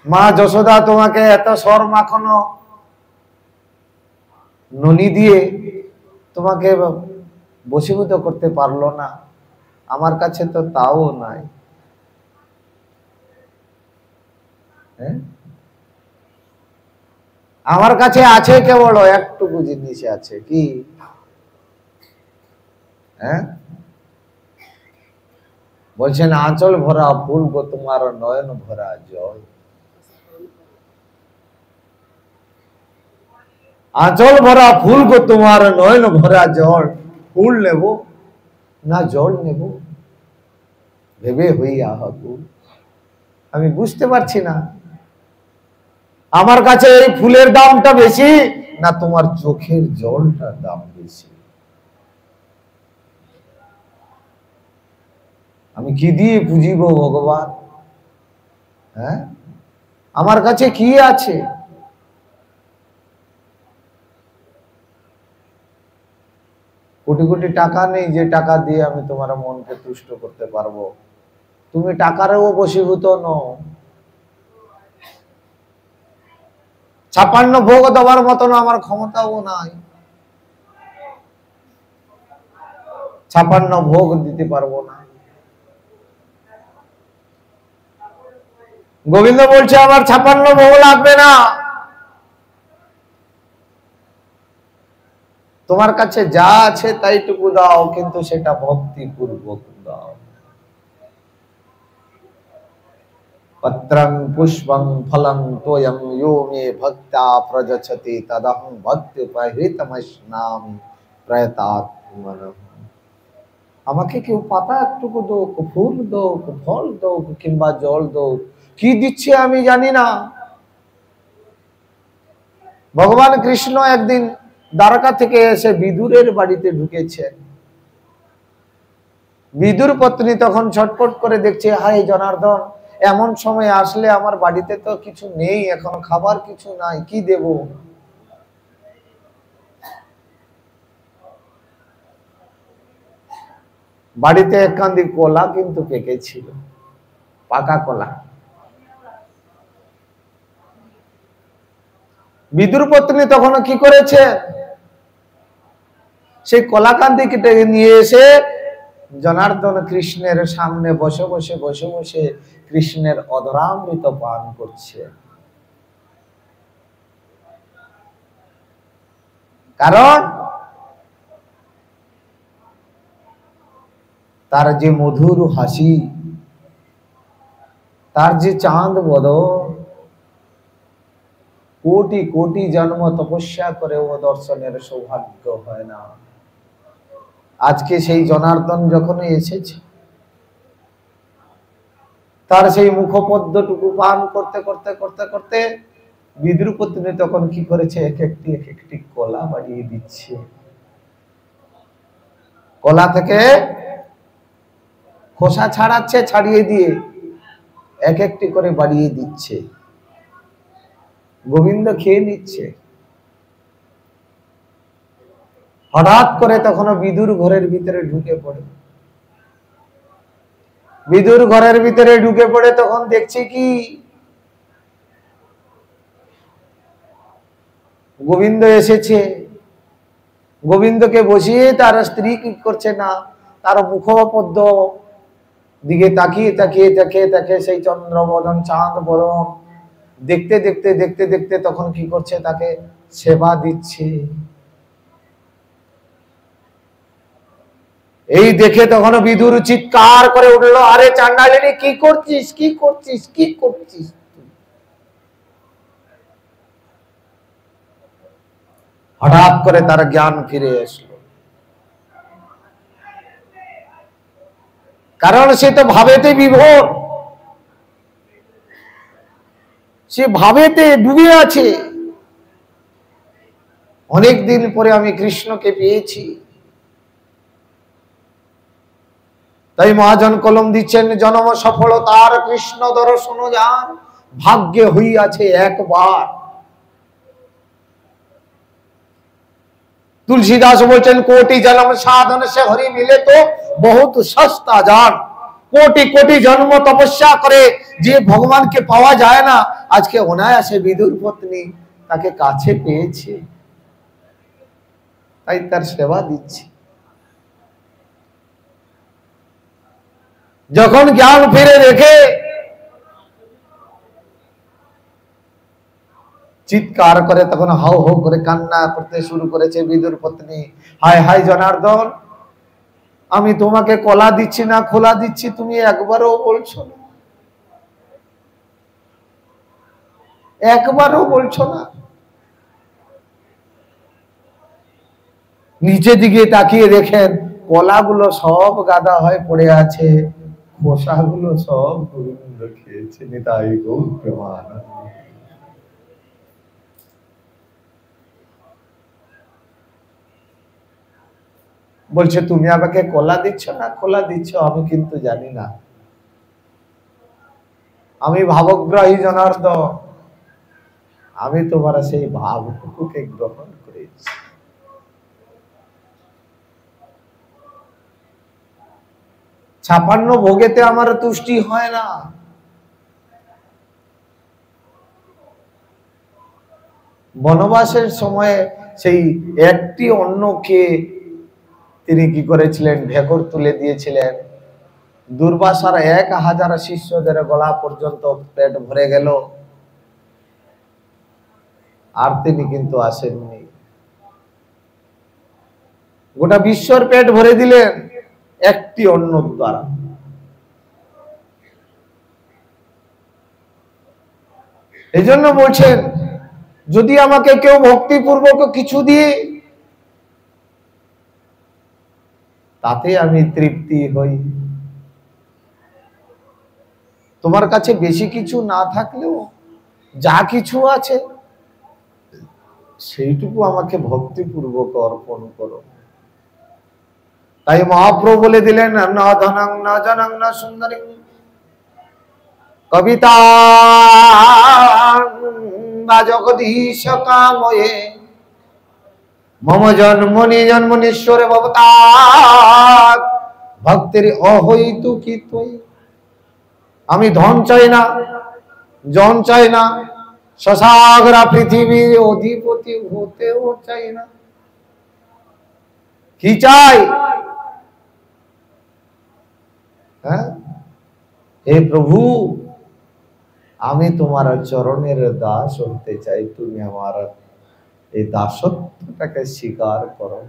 মা যশোদা তোমাকে এত সর মাখানো ননি দিয়ে তোমাকে বশীভূত করতে পারলো না, আমার কাছে তো তাও নাই। আমার কাছে আছে কেবল একটুকু জিনিস আছে, কি? হ্যাঁ বলছেন আঁচল ভরা ফুল গো তোমার নয়ন ভরা জল। আঁচল ভরা ফুল গো তোমার নয়ন ভরা জল। ফুল নেব না জল নেব ভেবে হইয়া হকুল। আমি বুঝতে পারছি না আমার কাছে এই ফুলের দামটা বেশি না তোমার চোখের জলটার দাম বেশি। আমি কি দিয়ে পুজিব ভগবান? হ্যাঁ, আমার কাছে কি আছে? কোটি কোটি টাকা নেই যে টাকা দিয়ে আমি তোমার মনকে তুষ্ট করতে পারবো। তুমি টাকারও বশীভূত নও। 56 ভোগ দেওয়ার মতন আমার ক্ষমতাও নাই। 56 ভোগ দিতে পারবো না। গোবিন্দ বলছে আমার 56 ভোগ লাগবে না, তোমার কাছে যা আছে তাইটুকু দাও, কিন্তু সেটা ভক্তি পূর্বক দাও। পত্রং পুষ্পং ফলং তোয়ং यो मे भक्त्या प्रयच्छति तदहं भक्त्युपहृतमश्नामि प्रयतात्मनः। আমাকে কেউ পাতা একটুকু দাও, ফুল দাও, ফল দাও, কিংবা জল দাও, কি দিচ্ছে আমি জানি না। ভগবান কৃষ্ণ একদিন দ্বারকা থেকে এসে বিদুরের বাড়িতে ঢুকেছেন। বিদুর পত্নী তখন ছটফট করে দেখছে, হায় জনার্দন, এমন সময় আসলে, আমার বাড়িতে তো কিছু নেই, এখন খাবার কিছু নাই, কি দেব? বাড়িতে এক কান্দি কলা কিন্তু পেকেছিল, পাকা কলা। বিদুর পত্নী তখন কি করেছে, সেই কলাকান্দি কেটে নিয়ে এসে জনার্দন কৃষ্ণের সামনে বসে বসে বসে বসে কৃষ্ণের অধরামৃত পান করছে। কারণ তার যে মধুর হাসি, তার যে চাঁদ বদন, কোটি কোটি জন্ম তপস্যা করে ও দর্শনের সৌভাগ্য হয় না। আজকে সেই জনার্দন যখন এসেছে, তার সেই মুখপদ্মটুকু পান করতে করতে করতে করতে বিদুর পত্নী তখন কি করেছে, এক একটি কলা বাড়িয়ে দিচ্ছে। কলা থেকে খোসা ছাড়াচ্ছে, ছাড়িয়ে দিয়ে এক একটি করে বাড়িয়ে দিচ্ছে। গোবিন্দ খেয়ে নিচ্ছে। হঠাৎ করে তখন বিদুর ঘরের ভিতরে ঢুকে পড়ে। বিদুর ঘরের ভিতরে ঢুকে পড়ে তখন দেখছে কি, গোবিন্দ এসেছে। গোবিন্দকে বসিয়ে তার স্ত্রী কি করছে না, তার মুখপদ্ম দিকে তাকিয়ে তাকিয়ে তাকিয়ে তাকিয়ে সেই চন্দ্রবদন চাঁদ বদন দেখতে দেখতে দেখতে দেখতে তখন কি করছে, তাকে সেবা দিচ্ছে। এই দেখে তখন বিদুর চিৎকার করে উঠলো, আরে চান্ডালিনী, কি করছিস, কি করছিস, কি করছিস? হঠাৎ করে তার জ্ঞান ফিরে আসলো। কারণ সে তো ভাবেতে বিভোর, সে ভাবেতে ডুবে আছে। অনেকদিন পরে আমি কৃষ্ণকে পেয়েছি। তাই মহাজন কলম দিচ্ছেন, জন্ম সফলতার কৃষ্ণ দর্শন যার ভাগ্যে হইয়াছে একবার। তুলসীদাস বলছেন, কোটি জন্ম সাধন সে হরি মিলে তো বহুত সস্তা জান। কোটি কোটি জন্ম তপস্যা করে যে ভগবানকে পাওয়া যায় না, আজকে অনায়াসে বিদুর পত্নী তাকে কাছে পেয়েছে, তাই তার সেবা দিচ্ছে। যখন জ্ঞান ফিরে দেখে, চিৎকার করে তখন হাউ হাউ করে কান্না করতে শুরু করেছে বিদুর পত্নী। হায় হায় জনার্দন, আমি তোমাকে কলা দিচ্ছি না খোলা দিচ্ছি, তুমি একবারও বলছো না, একবারও বলছো না। নিচে দিকে তাকিয়ে দেখেন, কলাগুলো সব গাদা হয়ে পড়ে আছে, খোসাগুলো সব গোবিন্দ খেয়েছে। নিতাই গৌর প্রেমানন্দ। বলছে তুমি আমাকে কলা দিচ্ছ না খোলা দিচ্ছ আমি কিন্তু জানি না, আমি ভাবগ্রাহী জনার্দন, আমি তোমার সেই ভাবটুকুকে গ্রহণ করেছি। 56 ভোগেতে আমার তুষ্টি হয় না। বনবাসের সময়ে সেই একটি অন্নকে তিনি কি করেছিলেন, ঢেকর তুলে দিয়েছিলেন। দুর্বাসার 1000 শিষ্যদের গলা পর্যন্ত পেট ভরে গেল, আর তিনি কিন্তু আসেননি। গোটা বিশ্বর পেট ভরে দিলেন একটি অন্ন দ্বারা। এই জন্য বলছেন, যদি আমাকে কেউ ভক্তিপূর্বক কিছু দিয়ে তাতে আমি তৃপ্তি হই। তোমার কাছে বেশি কিছু না থাকলেও যা কিছু আছে সেইটুকু আমাকে ভক্তিপূর্বক অর্পণ করো। তাই মহাপ্রভু বলে দিলেন, না ধনং না জনং না সুন্দরী কবিতা বা জগদীশ কাময়ে মম জন্মনি জন্মনীশ্বরে ভবতাৎ ভক্তির অহৈতুকী তুই। আমি ধন চাই না, জন চাই না, শশাগ্রা পৃথিবীর অধিপতি হতেও চাই না। কি চাই? হ্যাঁ, হে প্রভু, আমি তোমার চরণের দাস হতে চাই। তুমি আমার এই দাসত্বটাকে স্বীকার করো।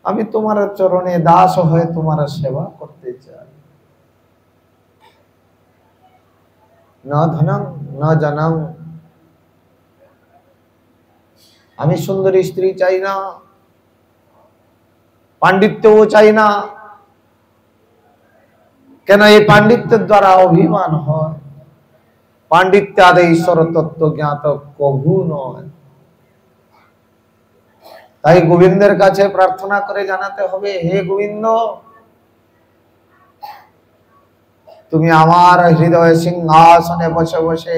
আমি তোমার চরণে দাস হয়ে তোমার সেবা করতে চাই। না ধনং না জনং, আমি সুন্দরী স্ত্রী চাই না, পাণ্ডিত্যও চাই না। কেন? এই পাণ্ডিত্যের দ্বারা অভিমান হয়। পাণ্ডিত্য আদে ঈশ্বর তত্ত্ব জ্ঞাত কভু নয়। তাই গোবিন্দের কাছে প্রার্থনা করে জানাতে হবে, হে গোবিন্দ, তুমি আমার হৃদয় সিংহাসনে বসে বসে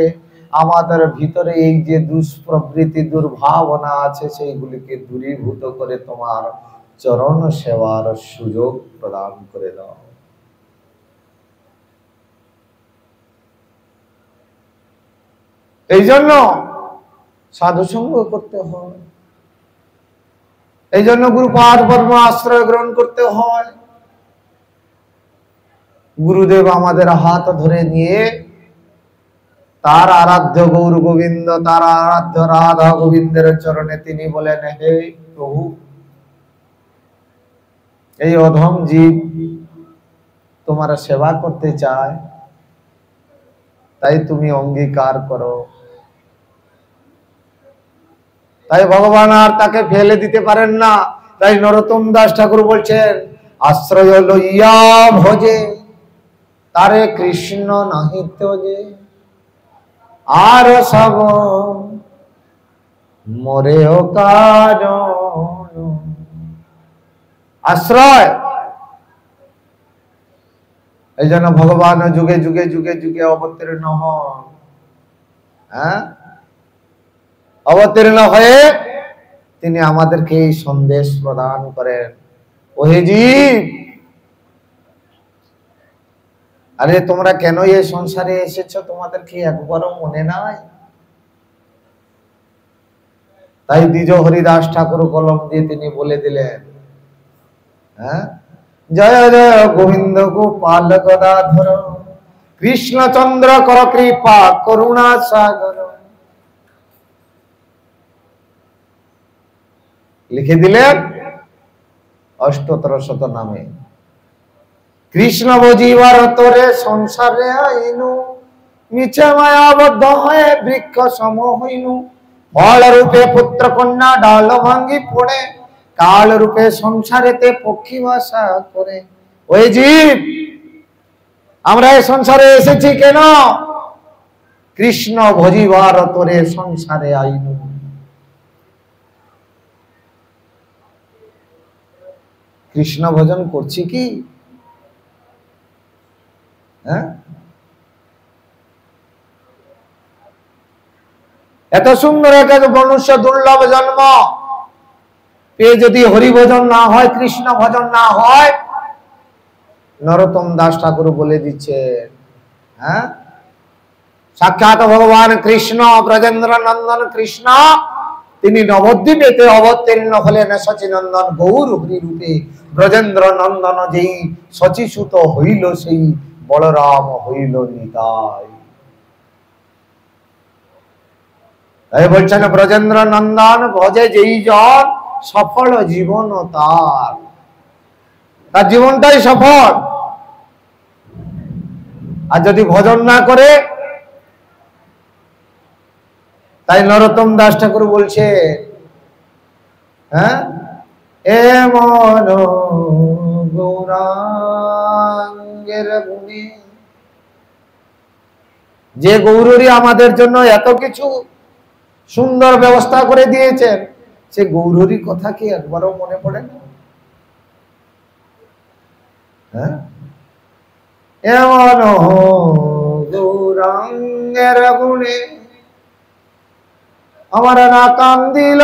আমাদের ভিতরে এই যে দুষ্প্রবৃত্তি দুর্ভাবনা আছে সেইগুলিকে দূরীভূত করে তোমার চরণ সেবার সুযোগ প্রদান করে দাও। এই জন্য সাধুসঙ্গ করতে হয়, এই জন্য গুরুপাদ পদ্ম আশ্রয় গ্রহণ করতে হয়। গুরুদেব আমাদের হাত ধরে নিয়ে তার আরাধ্য গৌর গোবিন্দ, তার আরাধ্য রাধা গোবিন্দের চরণে তিনি বলেন, হে প্রভু, এই অধম জীব তোমার সেবা করতে চায়, তাই তুমি অঙ্গীকার করো। তাই ভগবান আর তাকে ফেলে দিতে পারেন না। তাই নরোত্তম দাস ঠাকুর বলছেন, আশ্রয় লইয়া ভজে তারে কৃষ্ণ নাহি ত্যাজে, আর সব মরে ও কারণ। আশ্রয়, এই জন্য ভগবান যুগে যুগে যুগে যুগে অবতীর্ণ হন। হ্যাঁ, অবতীর্ণ হয়ে তিনি আমাদেরকে এই সন্দেশ প্রদান করেন, ওহে জীব, আরে তোমরা কেন এই সংসারে এসেছো তোমাদের কি একবারও মনে নাই? তাই দ্বিজ হরিদাস ঠাকুর কলম দিয়ে তিনি বলে দিলেন, হ্যাঁ, জয় জয় গোবিন্দ গোপাল গদাধর কৃষ্ণচন্দ্র কর কৃপা করুণা সাগর। লিখে দিলেন অষ্টোত্তর শত নামে। কৃষ্ণ বুঝিবার তোরে সংসারে আইনু, মিছে মায়াবদ্ধ হয়ে বৃক্ষ সম হইনু। ফল রূপে পুত্র কন্যা ডাল ভাঙ্গি পড়ে, কাল রূপে সংসারেতে পক্ষী বাসা করে। ওই জীব, আমরা এই সংসারে এসেছি কেন? কৃষ্ণ ভজিবার তোরে সংসারে আইনু। কৃষ্ণ ভজন করছি কি? হ্যাঁ, এত সুন্দর একটা মনুষ্য দুর্লভ জন্ম পেয়ে যদি হরি ভজন না হয়, কৃষ্ণ ভজন না হয়, নরোত্তম দাস ঠাকুর বলে দিচ্ছে, হ্যাঁ, সাক্ষাৎ ভগবান কৃষ্ণ ব্রজেন্দ্র নন্দন কৃষ্ণ, তিনি নবদ্বীপেতে অবতীর্ণ হলেন শচীনন্দন গৌর হরি রূপে। ব্রজেন্দ্র নন্দন যেই শচীসুত হইল, সেই বলরাম হইল নিতাই। তাই বলছেন ব্রজেন্দ্র নন্দন ভজে যেই জন, সফল জীবন তার। তার জীবনটাই সফল। আর যদি ভজন না করে, তাই নরোত্তম দাস ঠাকুর বলছে, হ্যাঁ, এমন গৌরাঙ্গের গুণে, যে গৌরী আমাদের জন্য এত কিছু সুন্দর ব্যবস্থা করে দিয়েছেন, সে গৌরী কথা কি একবারও মনে পড়ে না? হ্যাঁ, এমন গৌরাঙ্গের গুণে আমার না কান্দিল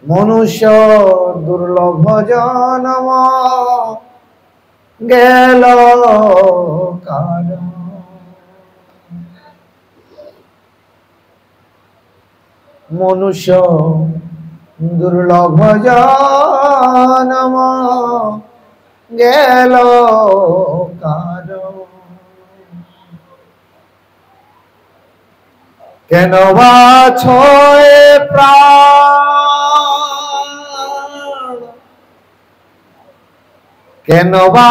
মনুষ্য দুর্লভ জন্ম গেল কার। মনুষ্য দুর্লভ জন্ম গেল কার। কেন বাছো এ প্রাণ, কেন বা,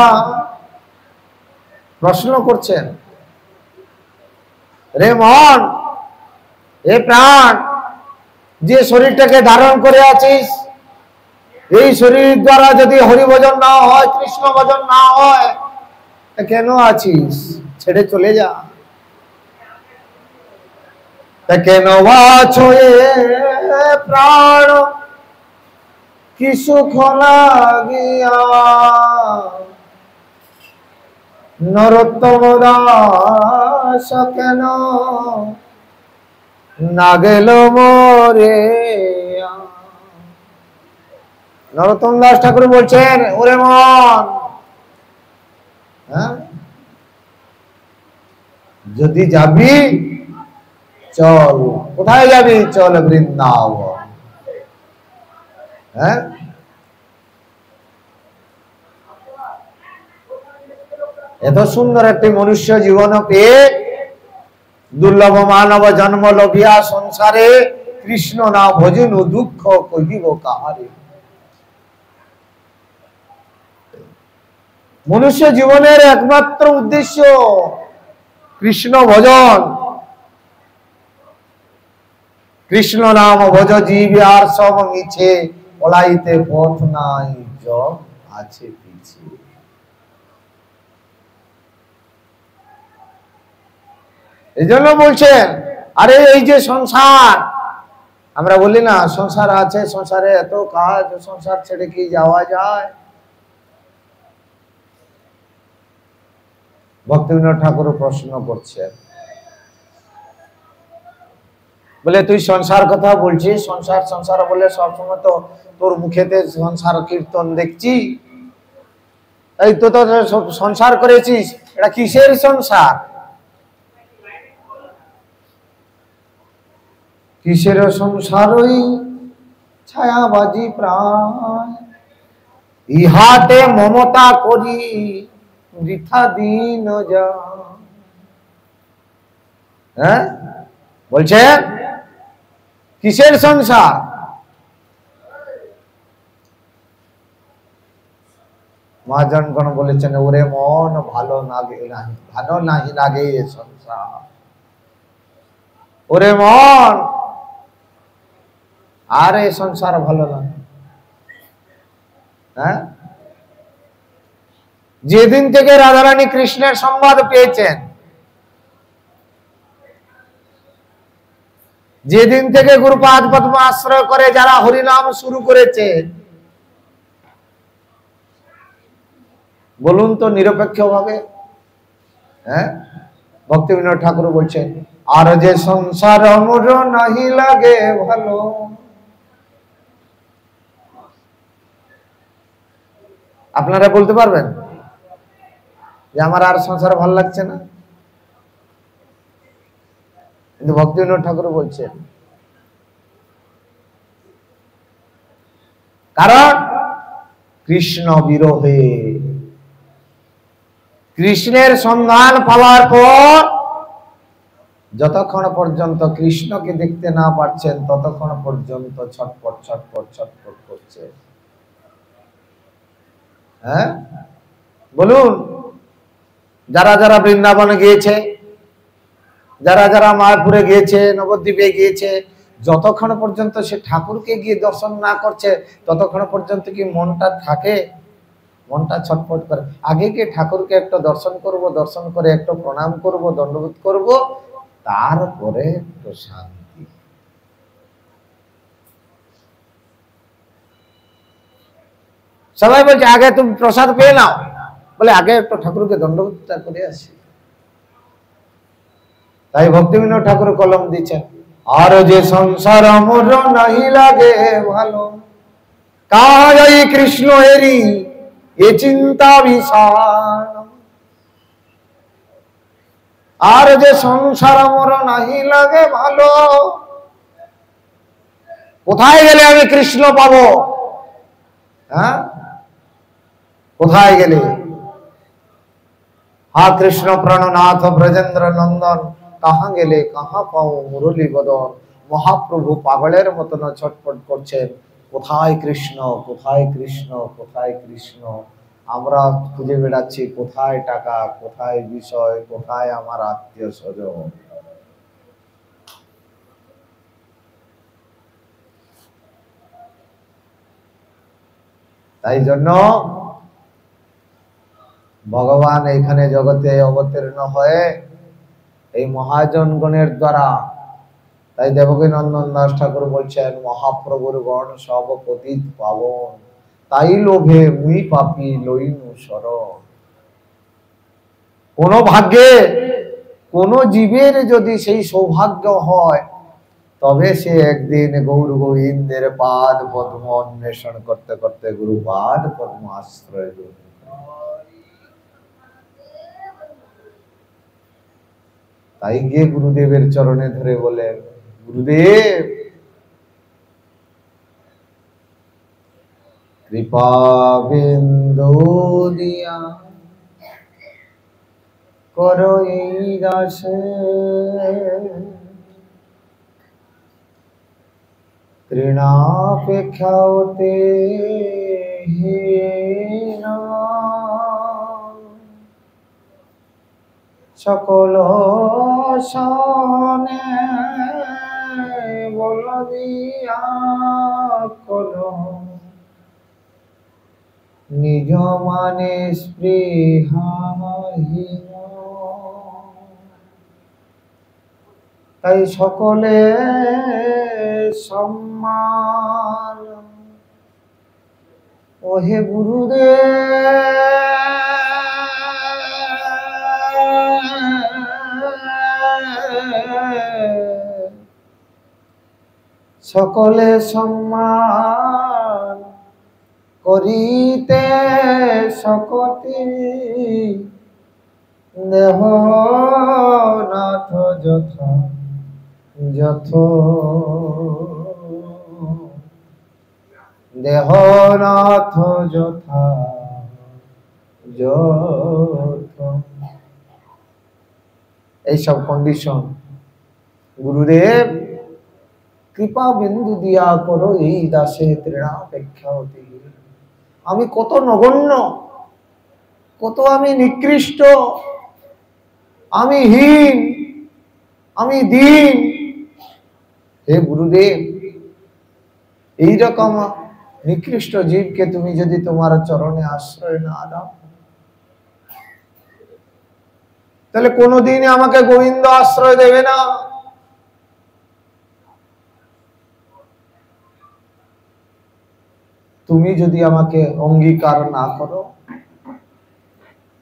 প্রশ্ন করছেন, রে মন, এ প্রাণ, যে শরীরটাকে ধারণ করে আছিস, এই শরীর দ্বারা যদি হরি ভজন না হয়, কৃষ্ণ ভজন না হয়, কেন আছিস? ছেড়ে চলে যা। কেন আছো এ প্রাণ, কি সুখ লাগিয়া, নরোত্তম দাস কেন না গেল মোরে। নরোত্তম দাস ঠাকুর বলছেন, ওরে মন, হ্যাঁ, যদি যাবি চল। কোথায় যাবি? চল বৃন্দাবন। হ্যাঁ, এত সুন্দর একটি মনুষ্য জীবন পেয়ে দুর্লভ মানব জন্ম লভিয়া সংসারে কৃষ্ণ না ভজন দুঃখ কহিব কাহারে। মনুষ্য জীবনের একমাত্র উদ্দেশ্য কৃষ্ণ ভজন। কৃষ্ণ নাম ভজ জীবে আর সব মিছে, পলাইতে পথ নাই জগ আছে পিছে। এই জন্য বলছেন, আরে এই যে সংসার, আমরা বলি না সংসার আছে, সংসারে এত কাজ, সংসার ছেড়ে কি যাওয়া যায়? ভক্তিবিনোদ ঠাকুর প্রশ্ন করছেন, বলে তুই সংসার কথা বলছিস, সংসার সংসার বলে সবসময় তো তোর মুখেতে সংসার কীর্তন দেখছি, এই তো তো সংসার করেছিস, এটা কিসের সংসার? কিসের সংসার? ওই ছায়াবাজি প্রাণ, ইহাতে মমতা করি বৃথা দিন যা। হ্যাঁ, বলছে কিসের সংসার? মহাজনগণ বলেছেন, ওরে মন, ভালো লাগে নাই, ভালো নাহি লাগে এ সংসার। ওরে মন, আর এ সংসার ভালো লাগে। হ্যাঁ, যেদিন থেকে রাধারানী কৃষ্ণের সংবাদ পেয়েছেন, যেদিন থেকে গুরুপাদ পদ্ম আশ্রয় করে যারা হরিনাম শুরু করেছে, বলুন তো নিরপেক্ষ ভাবে, হ্যাঁ, ভক্তি বিনোদ ঠাকুর বলছেন, আর যে সংসার মোর নাহি লাগে ভালো। আপনারা বলতে পারবেন যে আমার আর সংসার ভালো লাগছে না? কিন্তু ভক্তি বিনোদ ঠাকুর বলছেন, কারণ কৃষ্ণ বিরহে, কৃষ্ণের সন্ধান পাওয়ার পর যতক্ষণ পর্যন্ত কৃষ্ণকে দেখতে না পাচ্ছেন ততক্ষণ পর্যন্ত ছটপট ছটপট ছটপট করছে। হ্যাঁ, বলুন, যারা যারা বৃন্দাবনে গিয়েছে, যারা যারা মায়াপুরে গিয়েছে, নবদ্বীপে গিয়েছে, যতক্ষণ পর্যন্ত সে ঠাকুরকে গিয়ে দর্শন না করছে ততক্ষণ পর্যন্ত কি মনটা থাকে? মনটা ছটফট করে। আগে কি ঠাকুরকে একটা দর্শন করব, দর্শন করে একটু প্রণাম করব, দণ্ডবোধ করব, তারপরে একটু শান্তি। সবাই বলছে আগে তুমি প্রসাদ পেয়ে নাও, বলে আগে একটু ঠাকুরকে দণ্ডবোধটা করে আসি। তাই ভক্তি বিনোদ ঠাকুর কলম দিচ্ছেন, আর যে সংসার মোর নাহি লাগে ভালো, কাহা যাই কৃষ্ণ এরি এ চিন্তা বিশাল। আর যে সংসার মোর নাহি লাগে ভালো, কোথায় গেলে আমি কৃষ্ণ পাবো? হ্যাঁ, কোথায় গেলে? হা কৃষ্ণ প্রাণনাথ ব্রজেন্দ্র নন্দন, কাহা গেলে কাহা পাও মুরলী বদন। মহাপ্রভু পাগলের মতন ছটফট করছেন, কোথায় কৃষ্ণ, কোথায় কৃষ্ণ, কোথায় কৃষ্ণ। আমরা খুঁজে বেড়াচ্ছি কোথায় টাকা, কোথায় বিষয়, কোথায় আমার আত্মীয় স্বজন। তাই জন্য ভগবান এখানে জগতে অবতীর্ণ হয়ে এই মহাজনগণের দ্বারা, তাই দেবকী নন্দন দাস ঠাকুর বলছেন, মহাপ্রভুর গণ সব পতিত পাবন, তাই লোভে মুই পাপি লইনু শরণ। কোন ভাগ্যে কোন জীবের যদি সেই সৌভাগ্য হয়, তবে সে একদিন গৌর গোবিন্দের পাদ পদ্ম অন্বেষণ করতে করতে গুরুপাদ পদ্ম আশ্রয় দেবে। তাই গিয়ে গুরুদেবের চরণে ধরে বলেন, গুরুদেব কৃপা বিন্দু দিয়া করো এই দাসে, তৃণাপেক্ষা হতে হীন, সকল সনে বল দিয়া করো, নিজ মানে স্পৃহাহীন। তাই সকলে সম্মান, ওহে গুরুদেব সকলে সম্মান করিতে শকতি, দেহ নাথ যথা যথ, দেহ নাথ যথা যথ। এইসব কন্ডিশন গুরুদেব কৃপা বিন্দু দিয়া করো এই দাসে তৃণাপেক্ষা হতে। আমি কত নগণ্য, কত আমি নিকৃষ্ট, আমি হীন, আমি দীন। হে গুরুদেব, এইরকম নিকৃষ্ট জীবকে তুমি যদি তোমার চরণে আশ্রয় না দাও, তাহলে কোনোদিন আমাকে গোবিন্দ আশ্রয় দেবে না। তুমি যদি আমাকে অঙ্গীকার না করো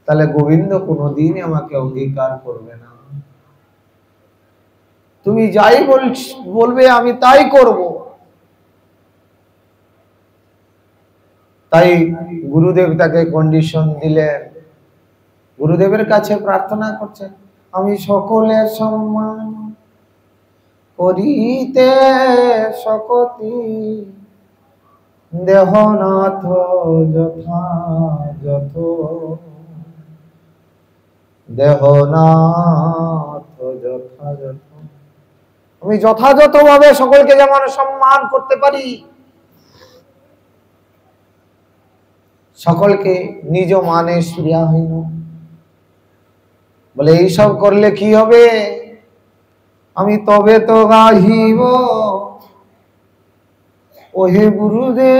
তাহলে গোবিন্দ কোনোদিনই আমাকে অঙ্গীকার করবে না। তুমি যাই বলবে আমি তাই করব। তাই গুরুদেব তাকে কন্ডিশন দিলেন। গুরুদেবের কাছে প্রার্থনা করছেন, আমি সকলের সম্মান করিতে শকতি, দেহনাথ যথাযথ, দেহনাথ যথাযথ। আমি যথাযথ ভাবে সকলকে যেমন সম্মান করতে পারি, সকলকে নিজ মানে শ্রিয়া হইল। বলে এইসব করলে কি হবে? আমি তবে তো গাহিব ওহে গুরুদেব,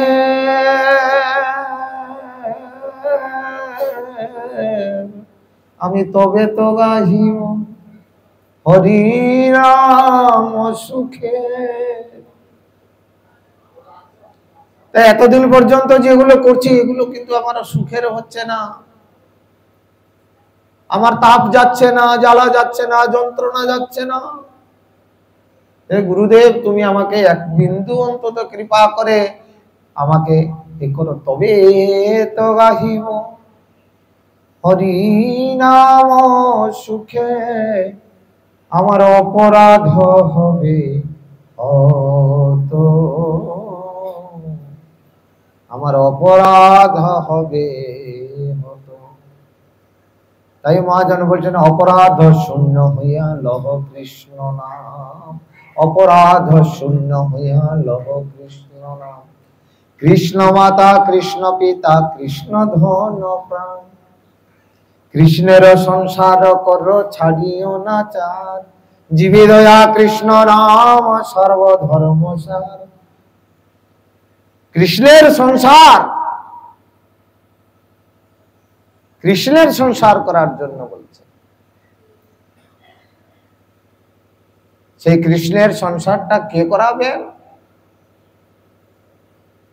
আমি তবে তো গাহিব হরি নাম সুখে। তাই এতদিন পর্যন্ত যেগুলো করছি এগুলো কিন্তু আমার সুখের হচ্ছে না, আমার তাপ যাচ্ছে না, জ্বালা যাচ্ছে না, যন্ত্রণা যাচ্ছে না। হে গুরুদেব, তুমি আমাকে এক বিন্দু অন্তত কৃপা করে আমাকে এ করো, তবে তো গাহিব হরি নাম সুখে। আমার অপরাধ হবে অত, আমার অপরাধ হবে হত। তাই মহাজন বলছেন, অপরাধ শূন্য হইয়া লহ কৃষ্ণ নাম, অপরাধ শূন্য হইয়া লহ কৃষ্ণ নাম। কৃষ্ণ মাতা, কৃষ্ণ পিতা, কৃষ্ণ ধন প্রাণ, কৃষ্ণের সংসার কর ছাড়িও না চার। জীবে দয়া কৃষ্ণ নাম সর্বধর্ম সার। কৃষ্ণের সংসার, কৃষ্ণের সংসার করার জন্য বলছে। সেই কৃষ্ণের সংসারটা কে করাবে?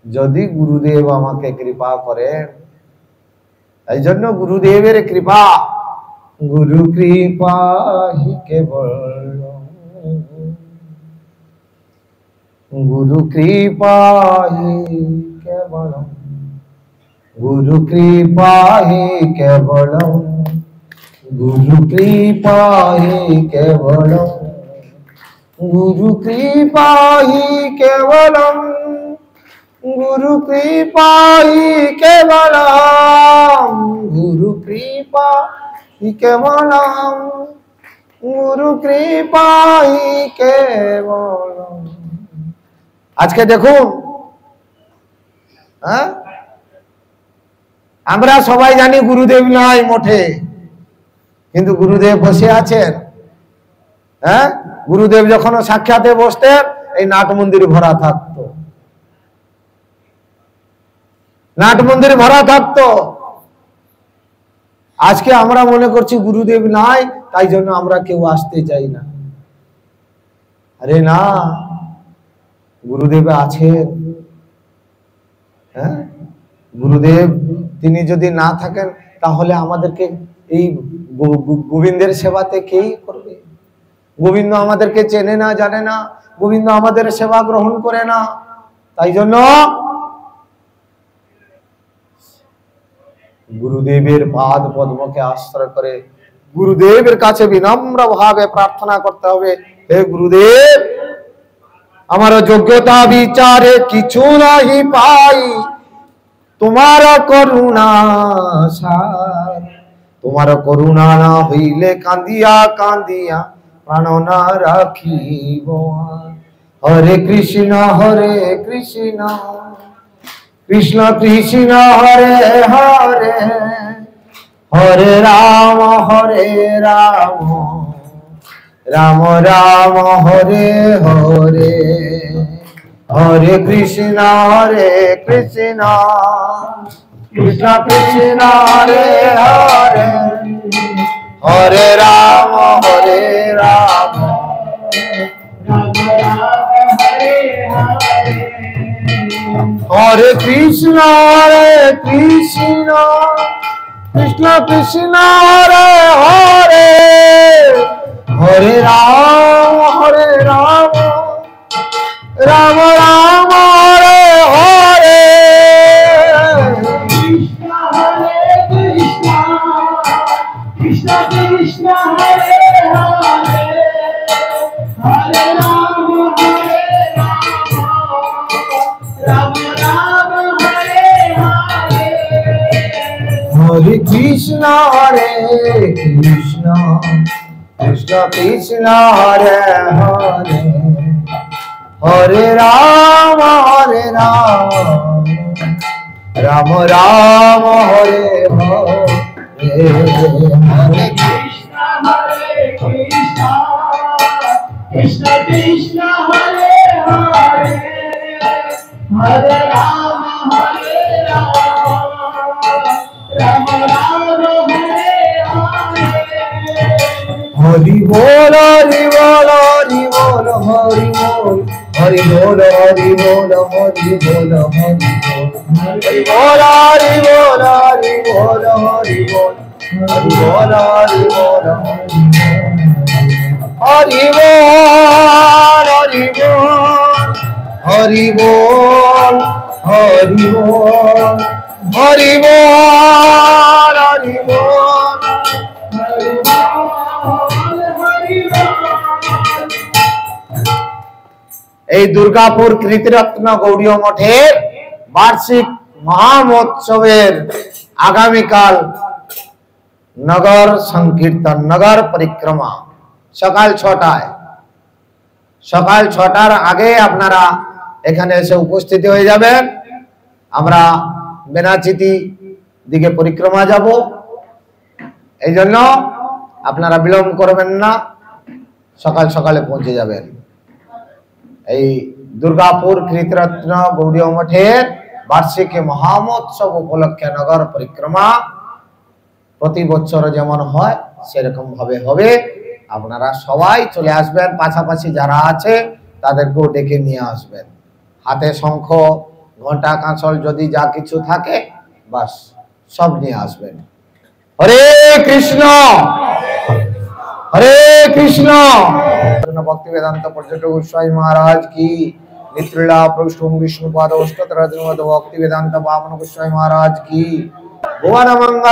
যদি গুরুদেব আমাকে কৃপা করেন। এই জন্য গুরুদেবের কৃপা, গুরু কৃপা হি কেবল, গুরু কৃপা হি কেবল, গুরু কৃপা হি কেবল, গুরু কৃপা হি কেবল, গুরু কৃপা হি কেবল, গুরু কৃপা হি কেবল, গুরু কৃপা হি কেবল, গুরু কৃপা হি কেবল। আজকে দেখুন, হ্যাঁ, আমরা সবাই জানি গুরুদেব নাই মঠে, কিন্তু গুরুদেব বসে আছেন। হ্যাঁ, গুরুদেব যখন সাক্ষাতে বসতেন এই নাট মন্দির ভরা থাকতো, নাট মন্দির ভরা থাকতো। আজকে আমরা মনে করছি গুরুদেব নাই, তাই জন্য আমরা কেউ আসতে চাই না। আরে না, গুরুদেব আছেন। হ্যাঁ, গুরুদেব তিনি যদি না থাকেন তাহলে আমাদেরকে এই গোবিন্দের সেবাতে কে করবে? গোবিন্দ আমাদেরকে চেনে না, জানে না, গোবিন্দ আমাদের সেবা গ্রহণ করে না। তাই জন্য গুরুদেবের পাদ পদ্মকে আশ্রয় করে গুরুদেবের কাছে বিনম্র ভাবে প্রার্থনা করতে হবে, হে গুরুদেব, আমার যোগ্যতা বিচারে কিছু নাহি পাই, তোমার করুণা সার, তোমার করুণা না হইলে কান্দিয়া কান্দিয়া প্রাণ না রাখিব। হরে কৃষ্ণ হরে কৃষ্ণ, কৃষ্ণ কৃষ্ণ হরে হরে, হরে রাম রাম রাম হরে হরে, হরে কৃষ্ণ কৃষ্ণ কৃষ্ণ হরে হরে, হরে রাম রাম রাম রাম হরে হরে, हरे कृष्ण कृष्ण कृष्ण हरे हरे हरे राम राम राम हरे हरे कृष्ण कृष्ण हरे हरे हरे राम राम राम हरे हरे हरे कृष्ण कृष्ण कृष्ण हरे हरे हरे राम राम राम हरे हरे हरे कृष्ण कृष्ण कृष्ण हरे हरे हरे राम राम राम हरे हरे हरि बोल हरि बोल हरि बोल हरि बोल हरि बोल हरि बोल हरि बोल हरि बोल हरि बोल हरि बोल हरि बोल हरि बोल हरि बोल हरि बोल हरि बोल हरि बोल हरि बोल এই দুর্গাপুর কৃতিরত্ন গৌড়ীয় মঠের বার্ষিক মহামহোৎসবের আগামীকাল নগর সংকীর্তন নগর পরিক্রমা সকাল 6টায় সকাল 6টার আগে আপনারা এখানে এসে উপস্থিত হয়ে যাবেন। আমরা বেনাচিতি দিকে পরিক্রমা যাব, এই জন্য আপনারা বিলম্ব করবেন না, সকাল সকালে পৌঁছে যাবেন। এই দুর্গাপুর কৃতিরত্ন গৌড়ীয় মঠের বার্ষিক মহামহোৎসব উপলক্ষে নগর পরিক্রমা প্রতি বছর যেমন হয় সেরকম ভাবে হবে। আপনারা সবাই চলে আসবেন, পাশাপাশি যারা আছে তাদেরকেও ডেকে নিয়ে আসবেন। হাতে শঙ্খ ঘণ্টা কাঁসল যদি যা কিছু থাকে বাস সব নিয়ে আসবেন। হরে কৃষ্ণ হরে কৃষ্ণ। ভক্তি বেদান্ত পর্যটক গোস্বামী মহারাজ কি, নিত্রলীলা প্রভু বিষ্ণুপাদ অষ্টতর ভক্তি বেদান্ত বামন গোস্বামী মহারাজ কি। ভুবন মঙ্গল।